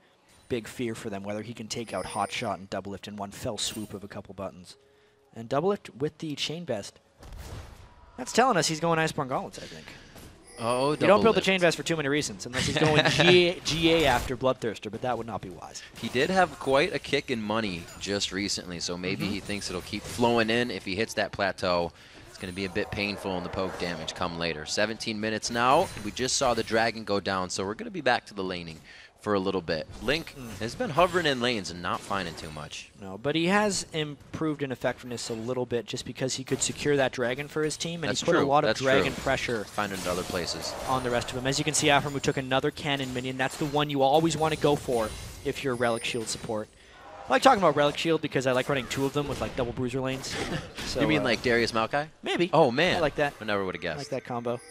big fear for them, whether he can take out Hotshot and Doublelift in one fell swoop of a couple buttons. And Doublelift with the Chain Vest, that's telling us he's going Iceborne Gauntlets, I think. Oh, you don't build the Chain Vest for too many reasons, unless he's going GA after Bloodthirster, but that would not be wise. He did have quite a kick in money just recently, so maybe he thinks it'll keep flowing in. If he hits that plateau, it's going to be a bit painful in the poke damage come later. 17 minutes now. We just saw the Dragon go down, so we're going to be back to the laning for a little bit. Link has been hovering in lanes and not finding too much. No, but he has improved in effectiveness a little bit just because he could secure that dragon for his team, and he put a lot of dragon pressure finding other places on the rest of them. As you can see, Afromu took another cannon minion. That's the one you always want to go for if you're Relic Shield support. I like talking about Relic Shield because I like running 2 of them with like double bruiser lanes. So, you mean like Darius Maokai? Maybe. Oh man, I like that. I never would have guessed. I like that combo.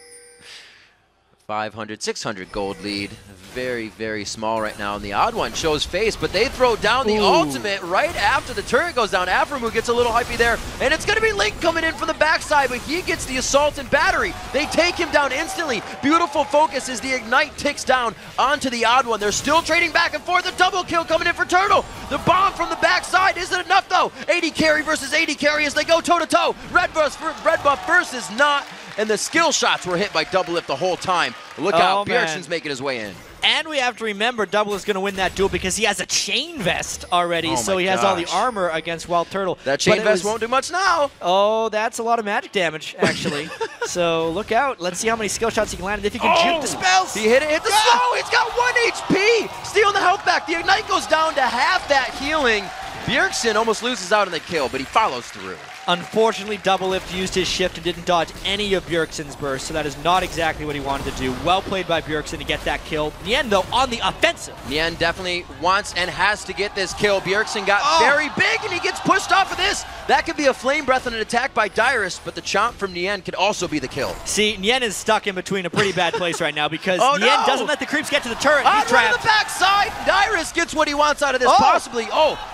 500, 600 gold lead. Very, very small right now. And the odd one shows face, but they throw down the ultimate right after the turret goes down. Afromu gets a little hypey there, and it's going to be Link coming in from the backside, but he gets the assault and battery. They take him down instantly. Beautiful focus as the ignite ticks down onto the odd one. They're still trading back and forth. A double kill coming in for Turtle. The bomb from the backside isn't enough, though. 80 carry versus 80 carry as they go toe-to-toe. Red buff versus not. And the skill shots were hit by Doublelift the whole time. Look out, Bjergsen's making his way in. And we have to remember Doublelift's going to win that duel because he has a Chain Vest already, so he has all the armor against Wild Turtle. That Chain Vest won't do much now. Oh, that's a lot of magic damage, actually. So look out. Let's see how many skill shots he can land and if he can juke the spells. He hit the slow. He's got 1 HP. Stealing the health back. The Ignite goes down to half that healing. Bjergsen almost loses out on the kill, but he follows through. Unfortunately, Doublelift used his shift and didn't dodge any of Bjergsen's bursts, so that is not exactly what he wanted to do. Well played by Bjergsen to get that kill. Nien, though, on the offensive. Nien definitely wants and has to get this kill. Bjergsen got very big, and he gets pushed off of this. That could be a Flame Breath and an attack by Dyrus, but the chomp from Nien could also be the kill. See, Nien is stuck in between a pretty bad place right now because Nien doesn't let the creeps get to the turret. He's trapped. On the backside, Dyrus gets what he wants out of this, possibly.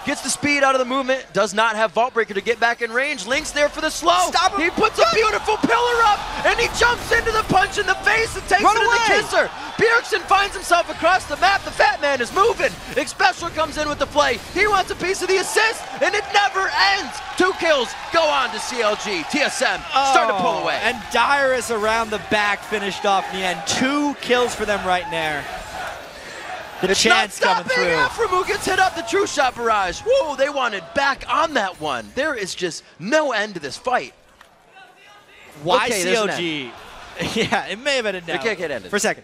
Gets the speed out of the movement. Does not have Vault Breaker to get back in range. Link's there for the slow. Stop him. He puts a beautiful pillar up, and he jumps into the punch in the face and takes it in the kisser. Bjergsen finds himself across the map. The fat man is moving. Xpecial comes in with the play. He wants a piece of the assist, and it never ends. 2 kills go on to CLG. TSM start to pull away. And Dyrus around the back finished off Nien. 2 kills for them right there. The chance coming through. Afromu gets hit up the True Shot barrage. Whoa, they wanted back on that one. There is just no end to this fight. Why CLG? Yeah, it may have ended now. The kick had ended. For a second.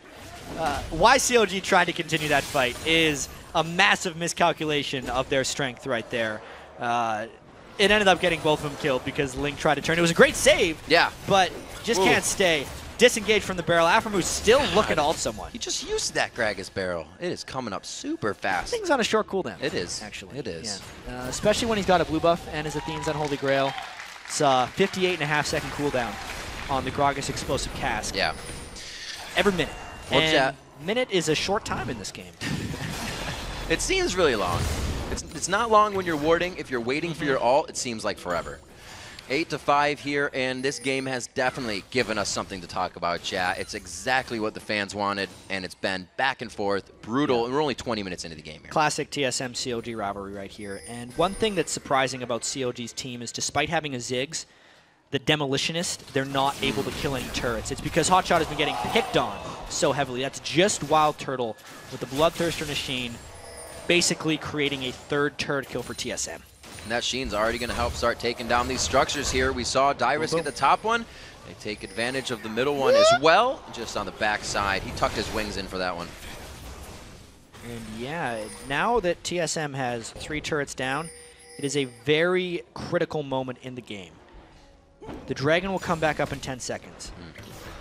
Why CLG tried to continue that fight is a massive miscalculation of their strength right there. it ended up getting both of them killed because Link tried to turn. It was a great save. Yeah. But just can't stay. Disengaged from the barrel. Aphromu's still looking to ult someone. He just used that Gragas barrel. It is coming up super fast. Thing's on a short cooldown. It is. Actually. It is. Yeah. Especially when he's got a blue buff and his Athene's Unholy Grail. It's 58.5-second cooldown on the Gragas Explosive Cask. Yeah. Every minute. Well, and minute is a short time in this game. It seems really long. It's not long when you're warding. If you're waiting for your ult, it seems like forever. 8-5 here, and this game has definitely given us something to talk about, chat. It's exactly what the fans wanted, and it's been back and forth, brutal, and we're only 20 minutes into the game here. Classic TSM CLG rivalry right here. And one thing that's surprising about CLG's team is despite having a Ziggs, the Demolitionist, they're not able to kill any turrets. It's because Hotshot has been getting picked on so heavily. That's just Wild Turtle with the Bloodthirster Machine basically creating a third turret kill for TSM. And that Sheen's already going to help start taking down these structures here. We saw Dyrus get the top one. They take advantage of the middle one as well, just on the back side. He tucked his wings in for that one. And yeah, now that TSM has 3 turrets down, it is a very critical moment in the game. The Dragon will come back up in 10 seconds.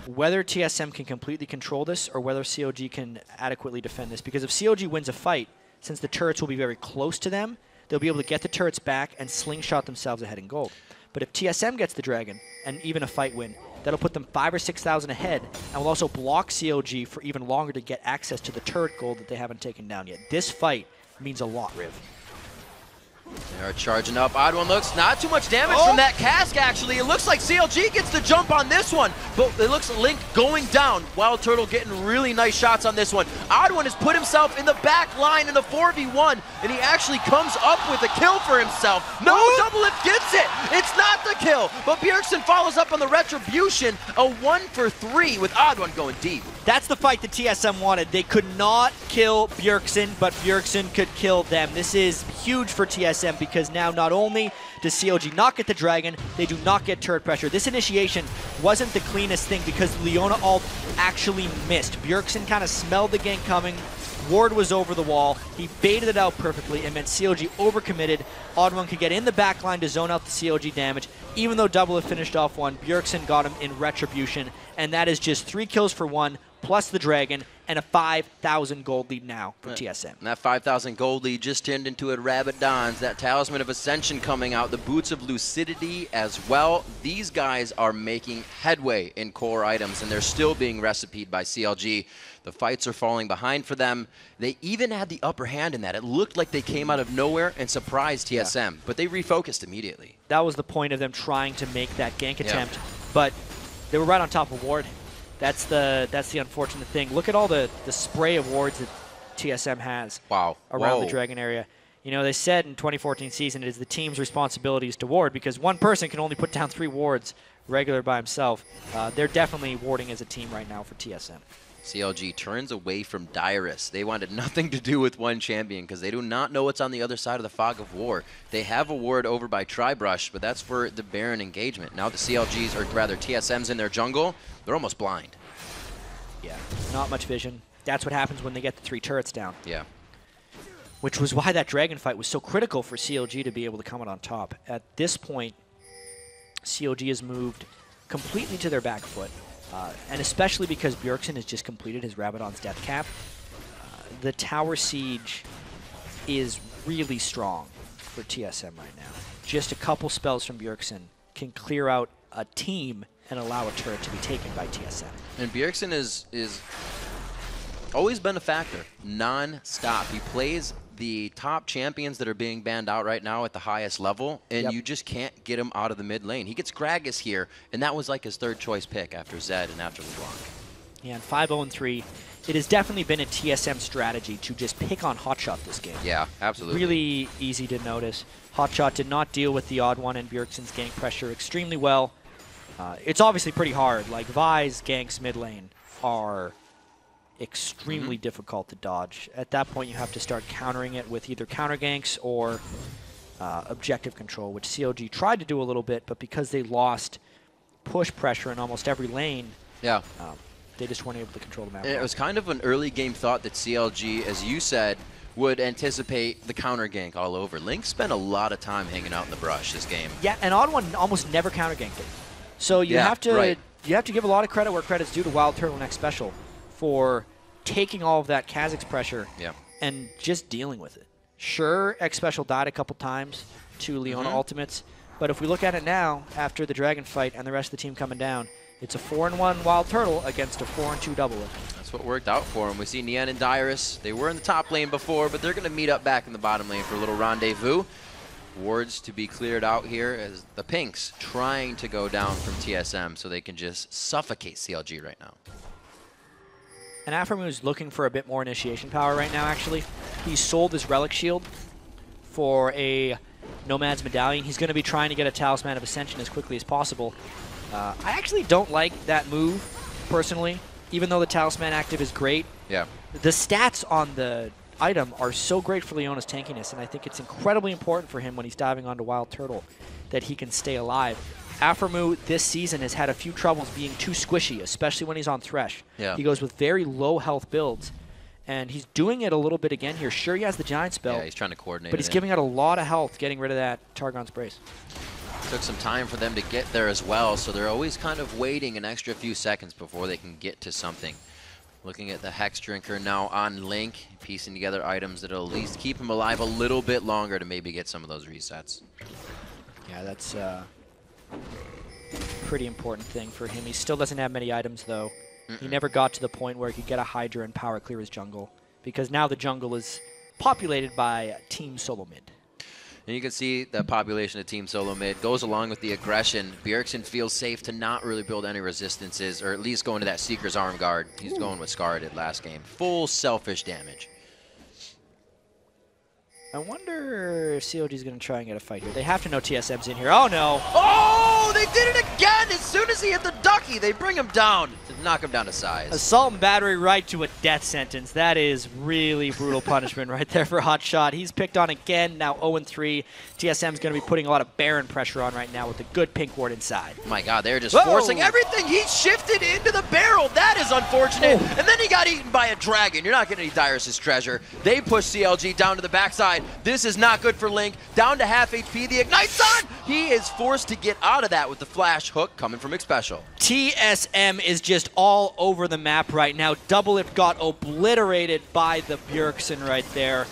Whether TSM can completely control this or whether CLG can adequately defend this, because if CLG wins a fight, since the turrets will be very close to them, they'll be able to get the turrets back and slingshot themselves ahead in gold. But if TSM gets the Dragon, and even a fight win, that'll put them 5,000 or 6,000 ahead, and will also block CLG for even longer to get access to the turret gold that they haven't taken down yet. This fight means a lot, Riv. They are charging up. Odd One looks not too much damage from that cask, actually. It looks like CLG gets the jump on this one, but it looks Link going down. Wild Turtle getting really nice shots on this one. Odd One has put himself in the back line in the 4v1, and he actually comes up with a kill for himself. No, Doublelift gets it. It's not the kill, but Bjergsen follows up on the Retribution. A 1 for 3 with Odd One going deep. That's the fight that TSM wanted. They could not kill Bjergsen, but Bjergsen could kill them. This is huge for TSM because now not only does CLG not get the Dragon, they do not get turret pressure. This initiation wasn't the cleanest thing because Leona ult actually missed. Bjergsen kind of smelled the gank coming. Ward was over the wall. He baited it out perfectly and meant CLG overcommitted. Odd One could get in the back line to zone out the CLG damage. Even though Doublelift finished off one, Bjergsen got him in Retribution, and that is just 3 kills for 1, plus the Dragon, and a 5,000 gold lead now for TSM. And that 5,000 gold lead just turned into a Rabadon's, that Talisman of Ascension coming out, the Boots of Lucidity as well. These guys are making headway in core items, and they're still being recipeed by CLG. The fights are falling behind for them. They even had the upper hand in that. It looked like they came out of nowhere and surprised TSM, but they refocused immediately. That was the point of them trying to make that gank attempt, but they were right on top of Ward. That's the unfortunate thing. Look at all the spray of wards that TSM has around the Dragon area. You know, they said in 2014 season it is the team's responsibilities to ward because one person can only put down 3 wards regular by himself. They're definitely warding as a team right now for TSM. CLG turns away from Dyrus. They wanted nothing to do with one champion because they do not know what's on the other side of the fog of war. They have a ward over by Tribrush, but that's for the Baron engagement. Now the CLGs, or rather TSM's in their jungle, they're almost blind. Yeah, not much vision. That's what happens when they get the 3 turrets down. Yeah. Which was why that Dragon fight was so critical for CLG to be able to come out on top. At this point, CLG has moved completely to their back foot. And especially because Bjergsen has just completed his Rabadon's death cap, the tower siege is really strong for TSM right now. Just a couple spells from Bjergsen can clear out a team and allow a turret to be taken by TSM. And Bjergsen is always been a factor, non-stop. He plays the top champions that are being banned out right now at the highest level, and you just can't get him out of the mid lane. He gets Gragas here, and that was like his 3rd choice pick after Zed and after LeBlanc. Yeah, and 5-0-3, it has definitely been a TSM strategy to just pick on Hotshot this game. Yeah, absolutely. Really easy to notice. Hotshot did not deal with the Odd One and Bjergsen's gank pressure extremely well. It's obviously pretty hard. Like, Vi's ganks mid lane are extremely difficult to dodge. At that point, you have to start countering it with either counter ganks or objective control, which CLG tried to do a little bit, but because they lost push pressure in almost every lane, they just weren't able to control the map. It was kind of an early game thought that CLG, as you said, would anticipate the counter gank all over. Link spent a lot of time hanging out in the brush this game. Yeah, and Odd One almost never counter ganked it. So you have to you have to give a lot of credit where credit's due to Wild Turtle Next Special for taking all of that Kha'Zix pressure and just dealing with it. Sure, X Special died a couple times to Leona ultimates, but if we look at it now, after the Dragon fight and the rest of the team coming down, it's a 4-1 Wild Turtle against a 4-2 Double Lift. That's what worked out for him. We see Nien and Dyrus. They were in the top lane before, but they're going to meet up back in the bottom lane for a little rendezvous. Wards to be cleared out here as the Pinks trying to go down from TSM so they can just suffocate CLG right now. And Aphromu's looking for a bit more initiation power right now, actually. He sold his Relic Shield for a Nomad's Medallion. He's going to be trying to get a Talisman of Ascension as quickly as possible. I actually don't like that move, personally, even though the Talisman active is great. Yeah. The stats on the item are so great for Leona's tankiness, and I think it's incredibly important for him when he's diving onto Wild Turtle that he can stay alive. Aphromu this season has had a few troubles being too squishy, especially when he's on Thresh. Yeah. He goes with very low health builds, and he's doing it a little bit again here. Sure, he has the Giant Spell. Yeah, he's trying to coordinate but he's giving out a lot of health getting rid of that Targon's Brace. Took some time for them to get there as well, so they're always kind of waiting an extra few seconds before they can get to something. Looking at the Hex Drinker now on Link, piecing together items that'll at least keep him alive a little bit longer to maybe get some of those resets. Yeah, that's pretty important thing for him. He still doesn't have many items, though. He never got to the point where he could get a Hydra and power clear his jungle, because now the jungle is populated by Team Solo Mid. And you can see the population of Team Solo Mid goes along with the aggression. Bjergsen feels safe to not really build any resistances, or at least go into that Seeker's Arm Guard. He's going what Scar did last game. Full selfish damage. I wonder if CLG is going to try and get a fight here. They have to know TSM's in here. Oh, no. Oh, they did it again! As soon as he hit the ducky, they bring him down to knock him down to size. Assault and battery right to a death sentence. That is really brutal punishment right there for Hotshot. He's picked on again, now 0-3. TSM's going to be putting a lot of Baron pressure on right now with a good pink ward inside. My God, they're just forcing everything. He shifted into the barrel. That is unfortunate. And then he got eaten by a dragon. You're not getting any Dyrus' treasure. They push CLG down to the backside. This is not good for Link. Down to half HP. The Ignite's on. He is forced to get out of that with the flash hook coming from Xpecial. TSM is just all over the map right now. Double Lift got obliterated by the Bjergsen right there.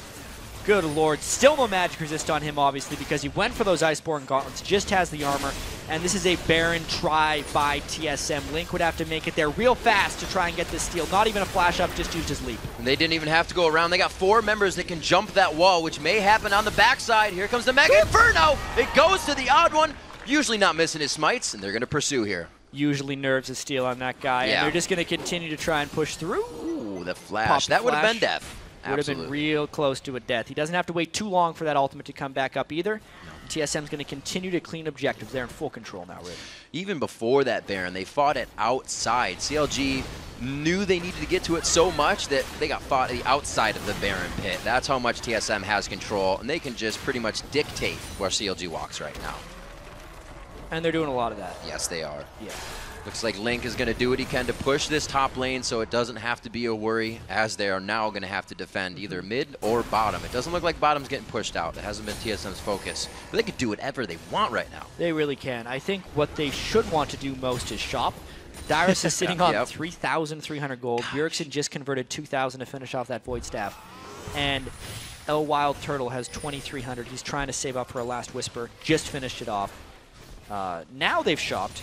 Good lord. Still no magic resist on him, obviously, because he went for those Iceborne Gauntlets, just has the armor, and this is a Baron try by TSM. Link would have to make it there real fast to try and get this steal. Not even a flash up, just used his leap. And they didn't even have to go around. They got 4 members that can jump that wall, which may happen on the backside. Here comes the Mega Inferno. It goes to the odd one. Usually not missing his smites, and they're going to pursue here. Usually nerves a steal on that guy, and they're just going to continue to try and push through. Ooh, the flash. That would have been death. Would have been real close to a death. He doesn't have to wait too long for that ultimate to come back up either. TSM's going to continue to clean objectives. They're in full control now, Riv. Even before that Baron, they fought it outside. CLG knew they needed to get to it so much that they got fought the outside of the Baron pit. That's how much TSM has control, and they can just pretty much dictate where CLG walks right now. And they're doing a lot of that. Yes, they are. Yeah. Looks like Link is going to do what he can to push this top lane so it doesn't have to be a worry, as they are now going to have to defend either mid or bottom. It doesn't look like bottom's getting pushed out. It hasn't been TSM's focus. But they could do whatever they want right now. They really can. I think what they should want to do most is shop. Dyrus is sitting on 3,300 gold. Bjergsen just converted 2,000 to finish off that Void Staff. And El Wild Turtle has 2,300. He's trying to save up for a last Whisper. Just finished it off. Now they've shopped.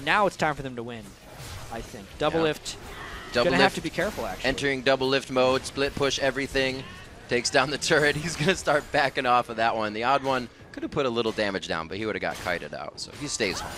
Now it's time for them to win, I think. Double Lift, going to have to be careful, actually. Entering double lift mode, split push everything, takes down the turret. He's going to start backing off of that one. The odd one could have put a little damage down, but he would have got kited out, so he stays home.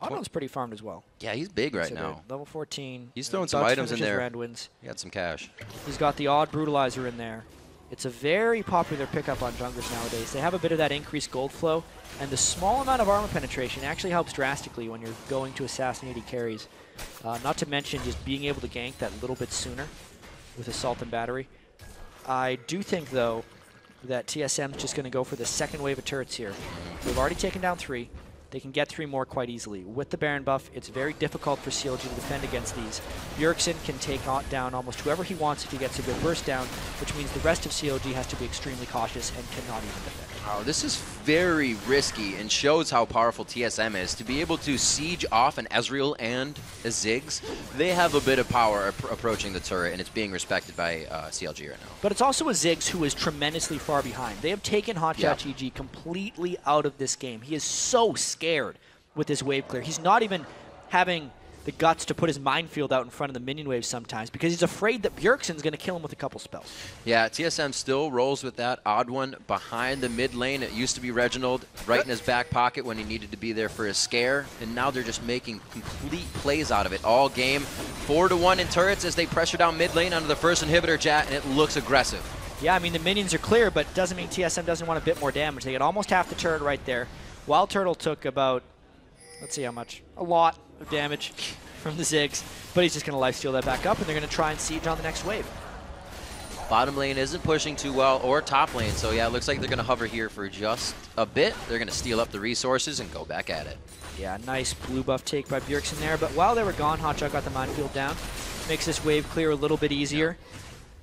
Odd one's pretty farmed as well. Yeah, he's big right now. Level 14. He's throwing some items in there. Wins. He got some cash. He's got the odd Brutalizer in there. It's a very popular pickup on junglers nowadays. They have a bit of that increased gold flow, and the small amount of armor penetration actually helps drastically when you're going to assassinate carries. Not to mention just being able to gank that little bit sooner with Assault and Battery. I do think, though, that TSM's just going to go for the second wave of turrets here. They've already taken down 3. they can get 3 more quite easily. With the Baron buff, it's very difficult for CLG to defend against these. Bjergsen can take down almost whoever he wants if he gets a good burst down, which means the rest of CLG has to be extremely cautious and cannot even defend. Wow, this is very risky and shows how powerful TSM is. To be able to siege off an Ezreal and a Ziggs, they have a bit of power approaching the turret, and it's being respected by CLG right now. But it's also a Ziggs who is tremendously far behind. They have taken Hotshot GG completely out of this game. He is so scared with this wave clear. He's not even having the guts to put his minefield out in front of the minion waves sometimes because he's afraid that Bjergsen's going to kill him with a couple spells. Yeah, TSM still rolls with that odd one behind the mid lane. It used to be Reginald right in his back pocket when he needed to be there for his scare, and now they're just making complete plays out of it all game. 4-1 in turrets as they pressure down mid lane onto the first inhibitor, Jat, and it looks aggressive. Yeah, I mean, the minions are clear, but doesn't mean TSM doesn't want a bit more damage. They get almost half the turret right there. Wild Turtle took about, let's see how much, a lot of damage from the Ziggs, but he's just going to lifesteal that back up, and they're going to try and siege on the next wave. Bottom lane isn't pushing too well, or top lane, so yeah, it looks like they're going to hover here for just a bit. They're going to steal up the resources and go back at it. Yeah, nice blue buff take by Bjergsen there, but while they were gone, Hotshot got the minefield down. Makes this wave clear a little bit easier.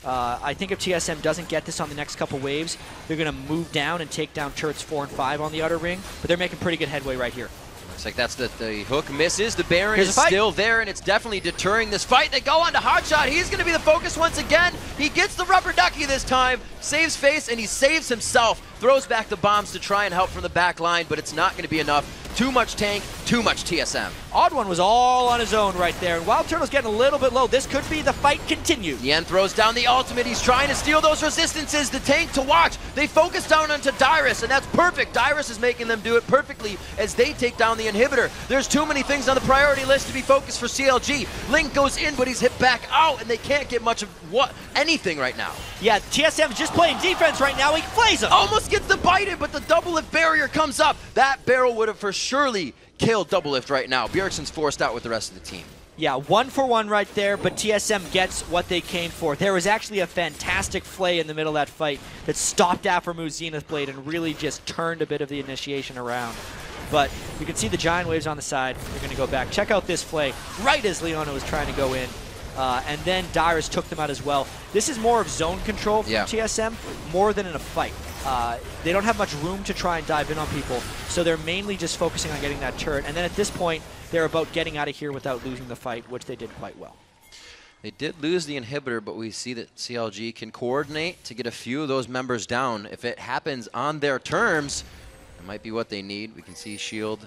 I think if TSM doesn't get this on the next couple waves, they're going to move down and take down turrets 4 and 5 on the outer ring, but they're making pretty good headway right here. Looks like that's the hook misses. The Baron is still there, and it's definitely deterring this fight. They go on to Hotshot. He's going to be the focus once again. He gets the rubber ducky this time, saves face, and he saves himself. Throws back the bombs to try and help from the back line, but it's not going to be enough. Too much tank, too much TSM. Odd One was all on his own right there, and Wild Turtle's getting a little bit low. This could be the fight continue. Yen throws down the ultimate. He's trying to steal those resistances. The tank to watch. They focus down onto Dyrus, and that's perfect. Dyrus is making them do it perfectly as they take down the inhibitor. There's too many things on the priority list to be focused for CLG. Link goes in, but he's hit back out, and they can't get much of anything right now. Yeah, TSM's just playing defense right now. He plays him. Almost gets the bite in, but the double lift barrier comes up. That barrel would have for surely killed double lift right now. Bjergsen's forced out with the rest of the team. Yeah, 1-for-1 right there, but TSM gets what they came for. There was actually a fantastic flay in the middle of that fight that stopped Aphromu's Zenith Blade and really just turned a bit of the initiation around. But you can see the Giant Waves on the side. They're going to go back. Check out this flay right as Leona was trying to go in. And then Dyrus took them out as well. This is more of zone control from TSM, more than in a fight. They don't have much room to try and dive in on people, so they're mainly just focusing on getting that turret. And then at this point, they're about getting out of here without losing the fight, which they did quite well. They did lose the inhibitor, but we see that CLG can coordinate to get a few of those members down. If it happens on their terms, it might be what they need. We can see Shield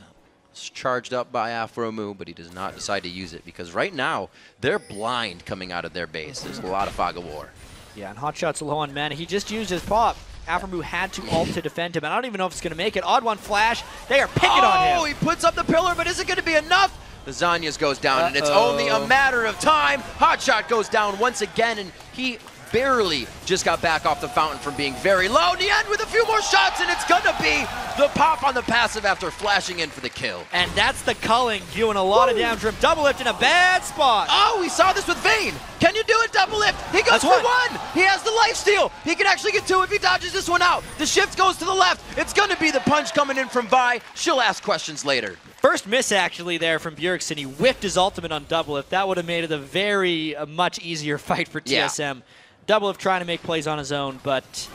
charged up by Aphromu, but he does not decide to use it because right now they're blind coming out of their base. There's a lot of fog of war. Yeah, and Hotshot's low on mana. He just used his pop. Aphromu had to ult to defend him, and I don't even know if it's going to make it. Odd One flash. They are picking on him. Oh, he puts up the pillar, but is it going to be enough? The Zanyas goes down, and it's only a matter of time. Hotshot goes down once again, and he barely just got back off the fountain from being very low. Nien with a few more shots, and it's gonna be the pop on the passive after flashing in for the kill. And that's the culling, doing a lot of damage from double lift in a bad spot. Oh, we saw this with Vayne. Can you do it, double lift? He goes for one. He has the lifesteal. He can actually get two if he dodges this one out. The shift goes to the left. It's gonna be the punch coming in from Vi. She'll ask questions later. First miss actually there from Bjergsen. He whiffed his ultimate on double lift. That would have made it a very much easier fight for TSM. Yeah. Double lift trying to make plays on his own, but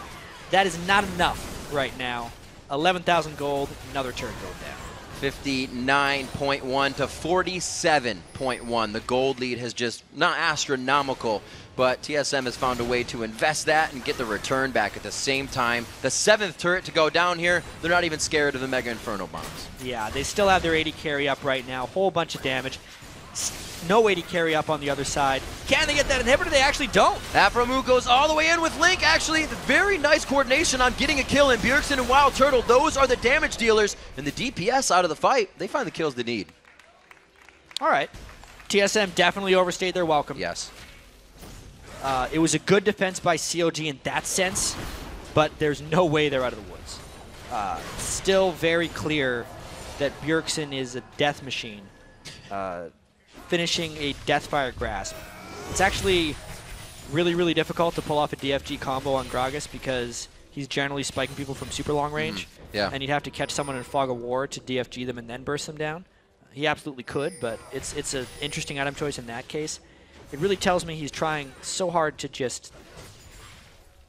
that is not enough right now. 11,000 gold, another turret gold down. 59.1 to 47.1. The gold lead has just not astronomical, but TSM has found a way to invest that and get the return back at the same time. The 7th turret to go down here, they're not even scared of the Mega Inferno bombs. Yeah, they still have their 80 carry up right now, whole bunch of damage. No 80 carry up on the other side. Can they get that inhibitor? They actually don't. Aphromu goes all the way in with Link. Actually, very nice coordination on getting a kill in. Bjergsen and Wild Turtle, those are the damage dealers. And the DPS out of the fight, they find the kills they need. All right. TSM definitely overstayed their welcome. Yes. It was a good defense by CLG in that sense, but there's no way they're out of the woods. Still very clear that Bjergsen is a death machine. Finishing a Deathfire Grasp. It's actually really, really difficult to pull off a DFG combo on Gragas because he's generally spiking people from super long range. Yeah. And you'd have to catch someone in a fog of war to DFG them and then burst them down. He absolutely could, but it's an interesting item choice in that case. It really tells me he's trying so hard to just...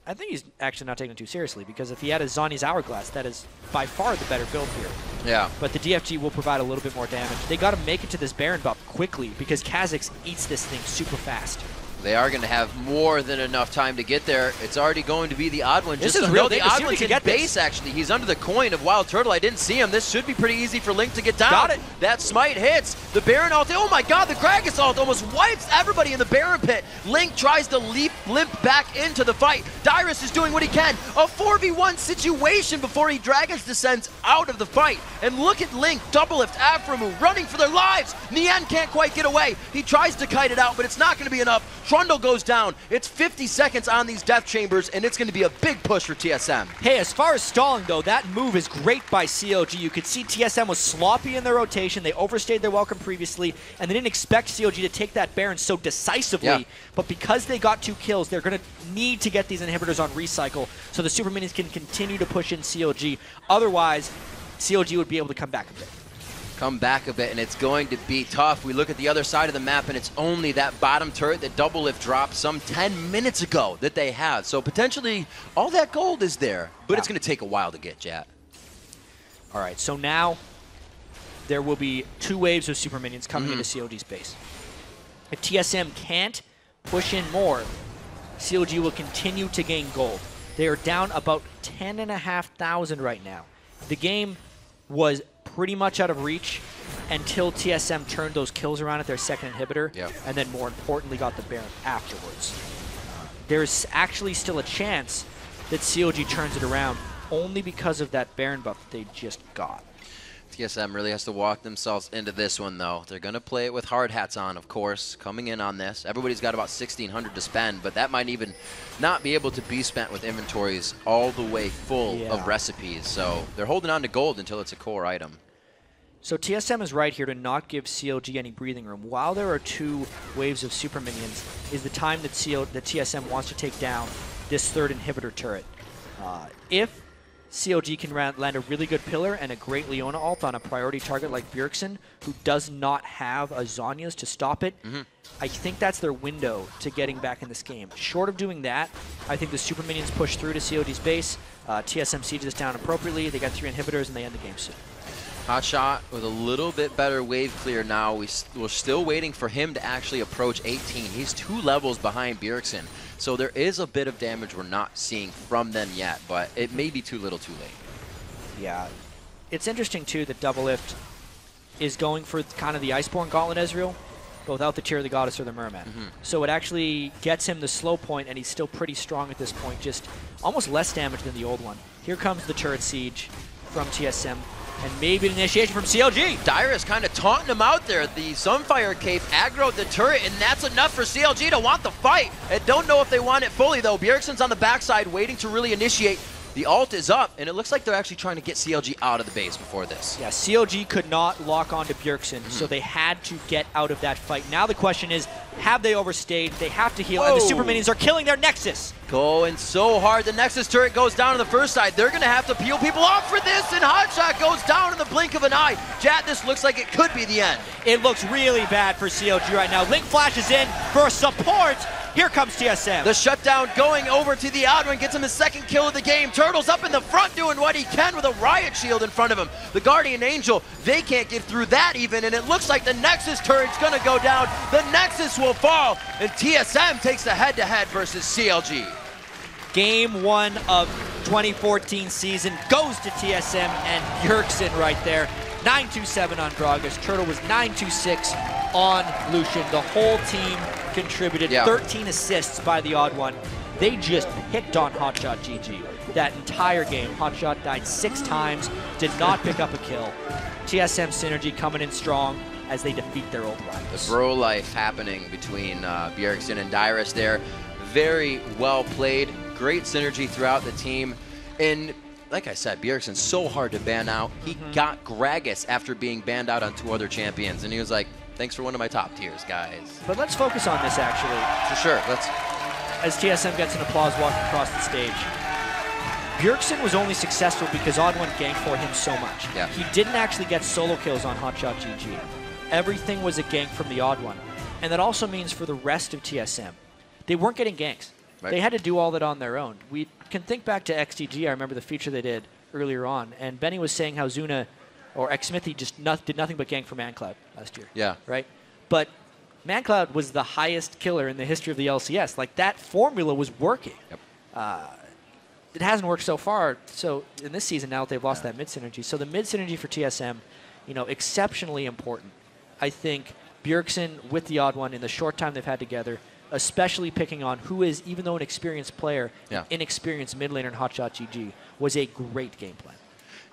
I think he's actually not taking it too seriously, because if he had a Zhonya's Hourglass, that is by far the better build here. Yeah. But the DFG will provide a little bit more damage. They got to make it to this Baron buff quickly, because Kha'Zix eats this thing super fast. They are going to have more than enough time to get there. It's already going to be the odd one. This Just is real. the odd one's in base, actually. He's under the coin of Wild Turtle. I didn't see him. This should be pretty easy for Link to get down. Got it. That smite hits. The Baron ult. Oh my god, the Gragas ult almost wipes everybody in the Baron pit. Link tries to limp back into the fight. Dyrus is doing what he can. A 4v1 situation before he Dragons descends out of the fight. And look at Link, double lift, Aframu, running for their lives. Nian can't quite get away. He tries to kite it out, but it's not going to be enough. Trundle goes down. It's 50 seconds on these death chambers, and it's going to be a big push for TSM. Hey, as far as stalling, though, that move is great by CLG. You could see TSM was sloppy in their rotation. They overstayed their welcome previously, and they didn't expect CLG to take that Baron so decisively. Yeah. But because they got 2 kills, they're going to need to get these inhibitors on recycle so the Super Minions can continue to push in CLG. Otherwise, CLG would be able to come back a bit. And it's going to be tough. We look at the other side of the map, and it's only that bottom turret that double lift dropped some 10 minutes ago that they have. So potentially all that gold is there, but it's going to take a while to get, Jat. All right, so now there will be 2 waves of Super Minions coming into CLG's base. If TSM can't push in more, CLG will continue to gain gold. They are down about 10,500 right now. The game was pretty much out of reach until TSM turned those kills around at their second inhibitor, and then more importantly got the Baron afterwards. There's actually still a chance that CLG turns it around only because of that Baron buff that they just got. TSM really has to walk themselves into this one, though. They're going to play it with hard hats on, of course, coming in on this. Everybody's got about 1,600 to spend, but that might even not be able to be spent with inventories all the way full of recipes. So they're holding on to gold until it's a core item. So TSM is right here to not give CLG any breathing room. While there are 2 waves of Super Minions, is the time that TSM wants to take down this 3rd inhibitor turret. If CLG can land a really good pillar and a great Leona ult on a priority target like Bjergsen, who does not have a Zhonya's to stop it, I think that's their window to getting back in this game. Short of doing that, I think the Super Minions push through to CLG's base. TSM sieges this down appropriately. They got 3 inhibitors, and they end the game soon. Hotshot with a little bit better wave clear now. We're still waiting for him to actually approach 18. He's 2 levels behind Bjergsen. So there is a bit of damage we're not seeing from them yet, but it may be too little too late. Yeah. It's interesting, too, that Double Lift is going for kind of the Iceborne Gauntlet Ezreal, but without the Tear of the Goddess or the Merman. So it actually gets him the slow point, and he's still pretty strong at this point, just almost less damage than the old one. Here comes the turret siege from TSM. And maybe an initiation from CLG. Dyrus kind of taunting him out there. The Sunfire Cape aggroed the turret, and that's enough for CLG to want the fight. And don't know if they want it fully, though. Bjergsen's on the backside waiting to really initiate. The ult is up, and it looks like they're actually trying to get CLG out of the base before this. Yeah, CLG could not lock onto Bjergsen, so they had to get out of that fight. Now the question is, have they overstayed? They have to heal, and the Super Minions are killing their Nexus. Going so hard. The Nexus turret goes down on the first side. They're going to have to peel people off for this, and Hotshot goes down in the blink of an eye. Jat, this looks like it could be the end. It looks really bad for CLG right now. Link flashes in for support. Here comes TSM. The shutdown going over to the odd one, gets him his 2nd kill of the game. Turtle's up in the front doing what he can with a Riot Shield in front of him. The Guardian Angel, they can't get through that even, and it looks like the Nexus turret's gonna go down. The Nexus will fall, and TSM takes the head-to-head versus CLG. Game 1 of 2014 season goes to TSM and Bjergsen right there. 9-2-7 on Gragas. Turtle was 9-2-6 on Lucian. The whole team contributed. 13 assists by the odd one. They just picked on Hotshot GG that entire game. Hotshot died 6 times, did not pick up a kill. TSM synergy coming in strong as they defeat their old rivals. The bro life happening between Bjergsen and Dyrus there. Very well played. Great synergy throughout the team. And like I said, Bjergsen's so hard to ban out. He got Gragas after being banned out on 2 other champions, and he was like, thanks for one of my top tiers, guys. But let's focus on this, actually. For sure. Let's. As TSM gets an applause walking across the stage. Bjergsen was only successful because Odd1 ganked for him so much. Yeah. He didn't actually get solo kills on Hotshot GG. Everything was a gank from the Odd1. And that also means for the rest of TSM, they weren't getting ganks. Right. They had to do all that on their own. We can think back to XTG. I remember the feature they did earlier on, and Benny was saying how Zuna or Xsmithy just did nothing but gank for ManCloud last year. Yeah. Right? But ManCloud was the highest killer in the history of the LCS. Like, that formula was working. Yep. It hasn't worked so far. So in this season, now that they've lost that mid synergy. So the mid synergy for TSM, exceptionally important. I think Bjergsen with the Odd1 in the short time they've had together, especially picking on who is, even though an experienced player, an inexperienced mid laner in Hotshot GG, was a great game plan.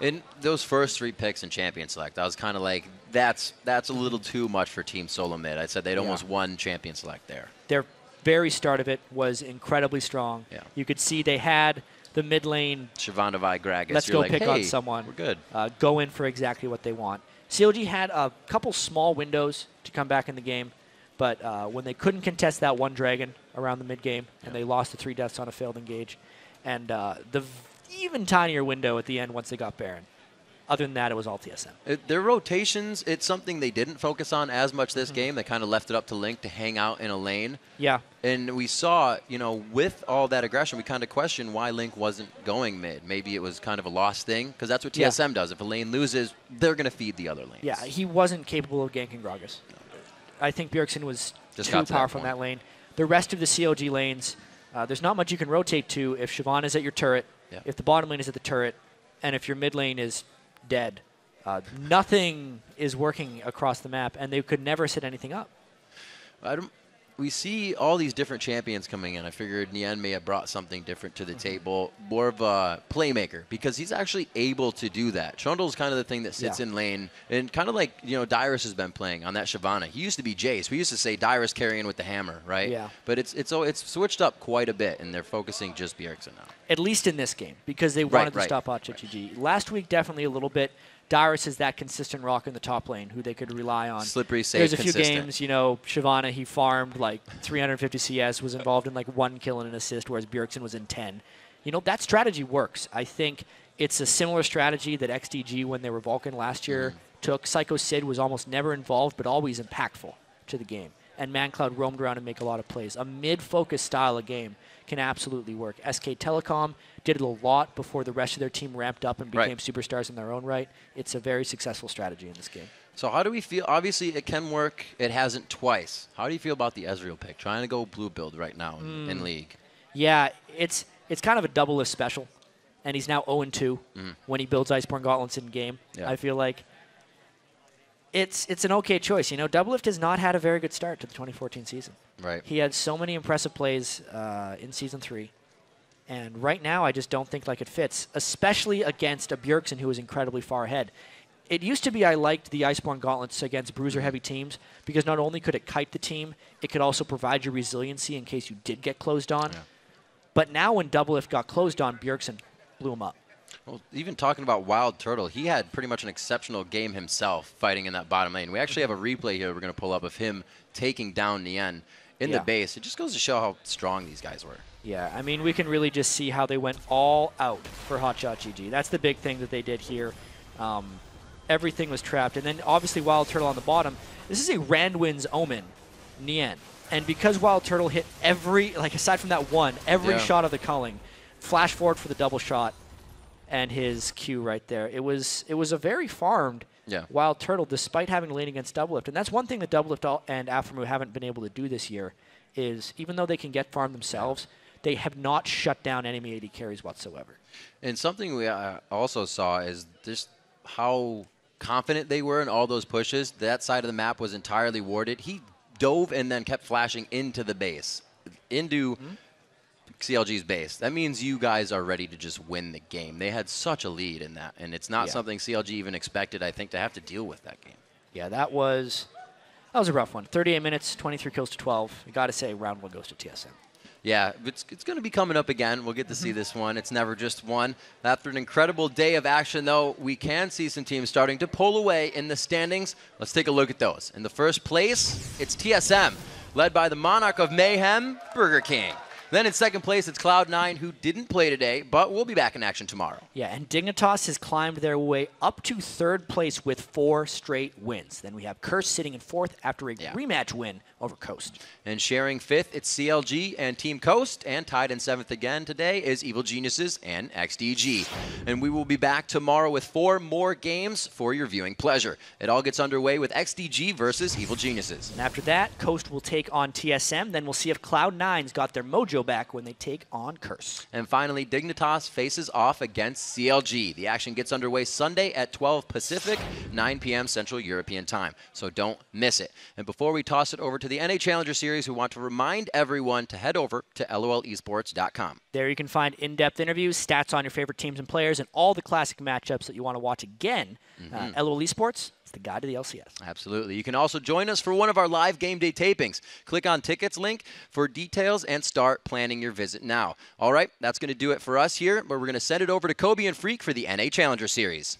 In those first 3 picks in Champion Select, I was kind of like, that's a little too much for Team Solo Mid. I said they'd almost won Champion Select there. Their very start of it was incredibly strong. Yeah. You could see they had the mid lane. Shavana Vi Gragas. Let's go pick on someone. We're good. Go in for exactly what they want. CLG had a couple small windows to come back in the game, but when they couldn't contest that one dragon around the mid game, and they lost the 3 deaths on a failed engage, and the even tinier window at the end once they got Baron. Other than that, it was all TSM. Their rotations, it's something they didn't focus on as much this game. They kind of left it up to Link to hang out in a lane. Yeah. And we saw, with all that aggression, we kind of questioned why Link wasn't going mid. Maybe it was kind of a lost thing, because that's what TSM does. If a lane loses, they're going to feed the other lanes. Yeah, he wasn't capable of ganking Gragas. I think Bjergsen was Just too powerful in that lane. The rest of the CLG lanes, there's not much you can rotate to if Siobhan is at your turret, if the bottom lane is at the turret, and if your mid lane is dead. Nothing is working across the map, and they could never set anything up. We see all these different champions coming in. I figured Nien may have brought something different to the table, more of a playmaker, because he's actually able to do that. Trundle's kind of the thing that sits in lane, and kind of like Dyrus has been playing on that Shyvana. He used to be Jace. We used to say Dyrus carrying with the hammer, right? Yeah. But it's switched up quite a bit, and they're focusing just Bjergsen now. At least in this game, because they wanted to stop Hotshot GG. Last week, definitely a little bit. Dyrus is that consistent rock in the top lane who they could rely on. Slippery, safe, There's a consistent. few games, Shyvana, he farmed like 350 CS, was involved in like 1 kill and an assist, whereas Bjergsen was in 10. That strategy works. I think it's a similar strategy that XDG, when they were Vulcan last year, took. Psycho Sid was almost never involved, but always impactful to the game. And ManCloud roamed around and make a lot of plays. A mid-focus style of game can absolutely work. SK Telecom did it a lot before the rest of their team ramped up and became superstars in their own right. It's a very successful strategy in this game. So how do we feel? Obviously, it can work. It hasn't twice. How do you feel about the Ezreal pick? Trying to go blue build right now in League. Yeah, it's kind of a double list special. And he's now 0-2 when he builds Iceborne Gauntlets in game. Yeah. I feel like it's an okay choice. Doublelift has not had a very good start to the 2014 season. Right. He had so many impressive plays in Season 3. And right now, I just don't think it fits, especially against a Bjergsen who is incredibly far ahead. It used to be I liked the Iceborne Gauntlets against bruiser-heavy teams because not only could it kite the team, it could also provide you resiliency in case you did get closed on. Yeah. But now when Doublelift got closed on, Bjergsen blew him up. Well, even talking about Wild Turtle, he had pretty much an exceptional game himself fighting in that bottom lane. We actually have a replay here we're going to pull up of him taking down Nien in the base. It just goes to show how strong these guys were. Yeah, I mean, we can really just see how they went all out for Hotshot GG. That's the big thing that they did here. Everything was trapped. And then, obviously, Wild Turtle on the bottom. This is a Randwin's Omen, Nien. And because Wild Turtle hit aside from that one, every shot of the culling, flash forward for the double shot, and his Q right there. It was a very farmed Wild Turtle, despite having to lane against Doublelift. And that's one thing that Doublelift and Aphromoo haven't been able to do this year, is even though they can get farmed themselves, they have not shut down enemy AD carries whatsoever. And something we also saw is just how confident they were in all those pushes. That side of the map was entirely warded. He dove and then kept flashing into the base, into CLG's base. That means you guys are ready to just win the game. They had such a lead in that, and it's not something CLG even expected, I think, to have to deal with that game. Yeah, that was a rough one. 38 minutes, 23 kills to 12. I got to say, round 1 goes to TSM. Yeah, it's going to be coming up again. We'll get to see this one. It's never just one. After an incredible day of action, though, we can see some teams starting to pull away in the standings. Let's take a look at those. In the first place, it's TSM, led by the Monarch of Mayhem, Burger King. Then in second place, it's Cloud9, who didn't play today, but will be back in action tomorrow. Yeah, and Dignitas has climbed their way up to third place with 4 straight wins. Then we have Curse sitting in fourth after a rematch win over Coast. And sharing fifth, it's CLG and Team Coast, and tied in seventh again today is Evil Geniuses and XDG. And we will be back tomorrow with 4 more games for your viewing pleasure. It all gets underway with XDG versus Evil Geniuses. And after that, Coast will take on TSM. Then we'll see if Cloud9's got their mojo back when they take on Curse. And finally, Dignitas faces off against CLG. The action gets underway Sunday at 12 Pacific, 9 p.m. Central European Time. So don't miss it. And before we toss it over to the NA Challenger Series, we want to remind everyone to head over to lolesports.com. There you can find in-depth interviews, stats on your favorite teams and players, and all the classic matchups that you want to watch again. LOL Esports, it's the guide to the LCS. Absolutely. You can also join us for one of our live game day tapings. Click on tickets link for details and start planning your visit now. All right, that's going to do it for us here, but we're going to send it over to Kobe and Freak for the NA Challenger Series.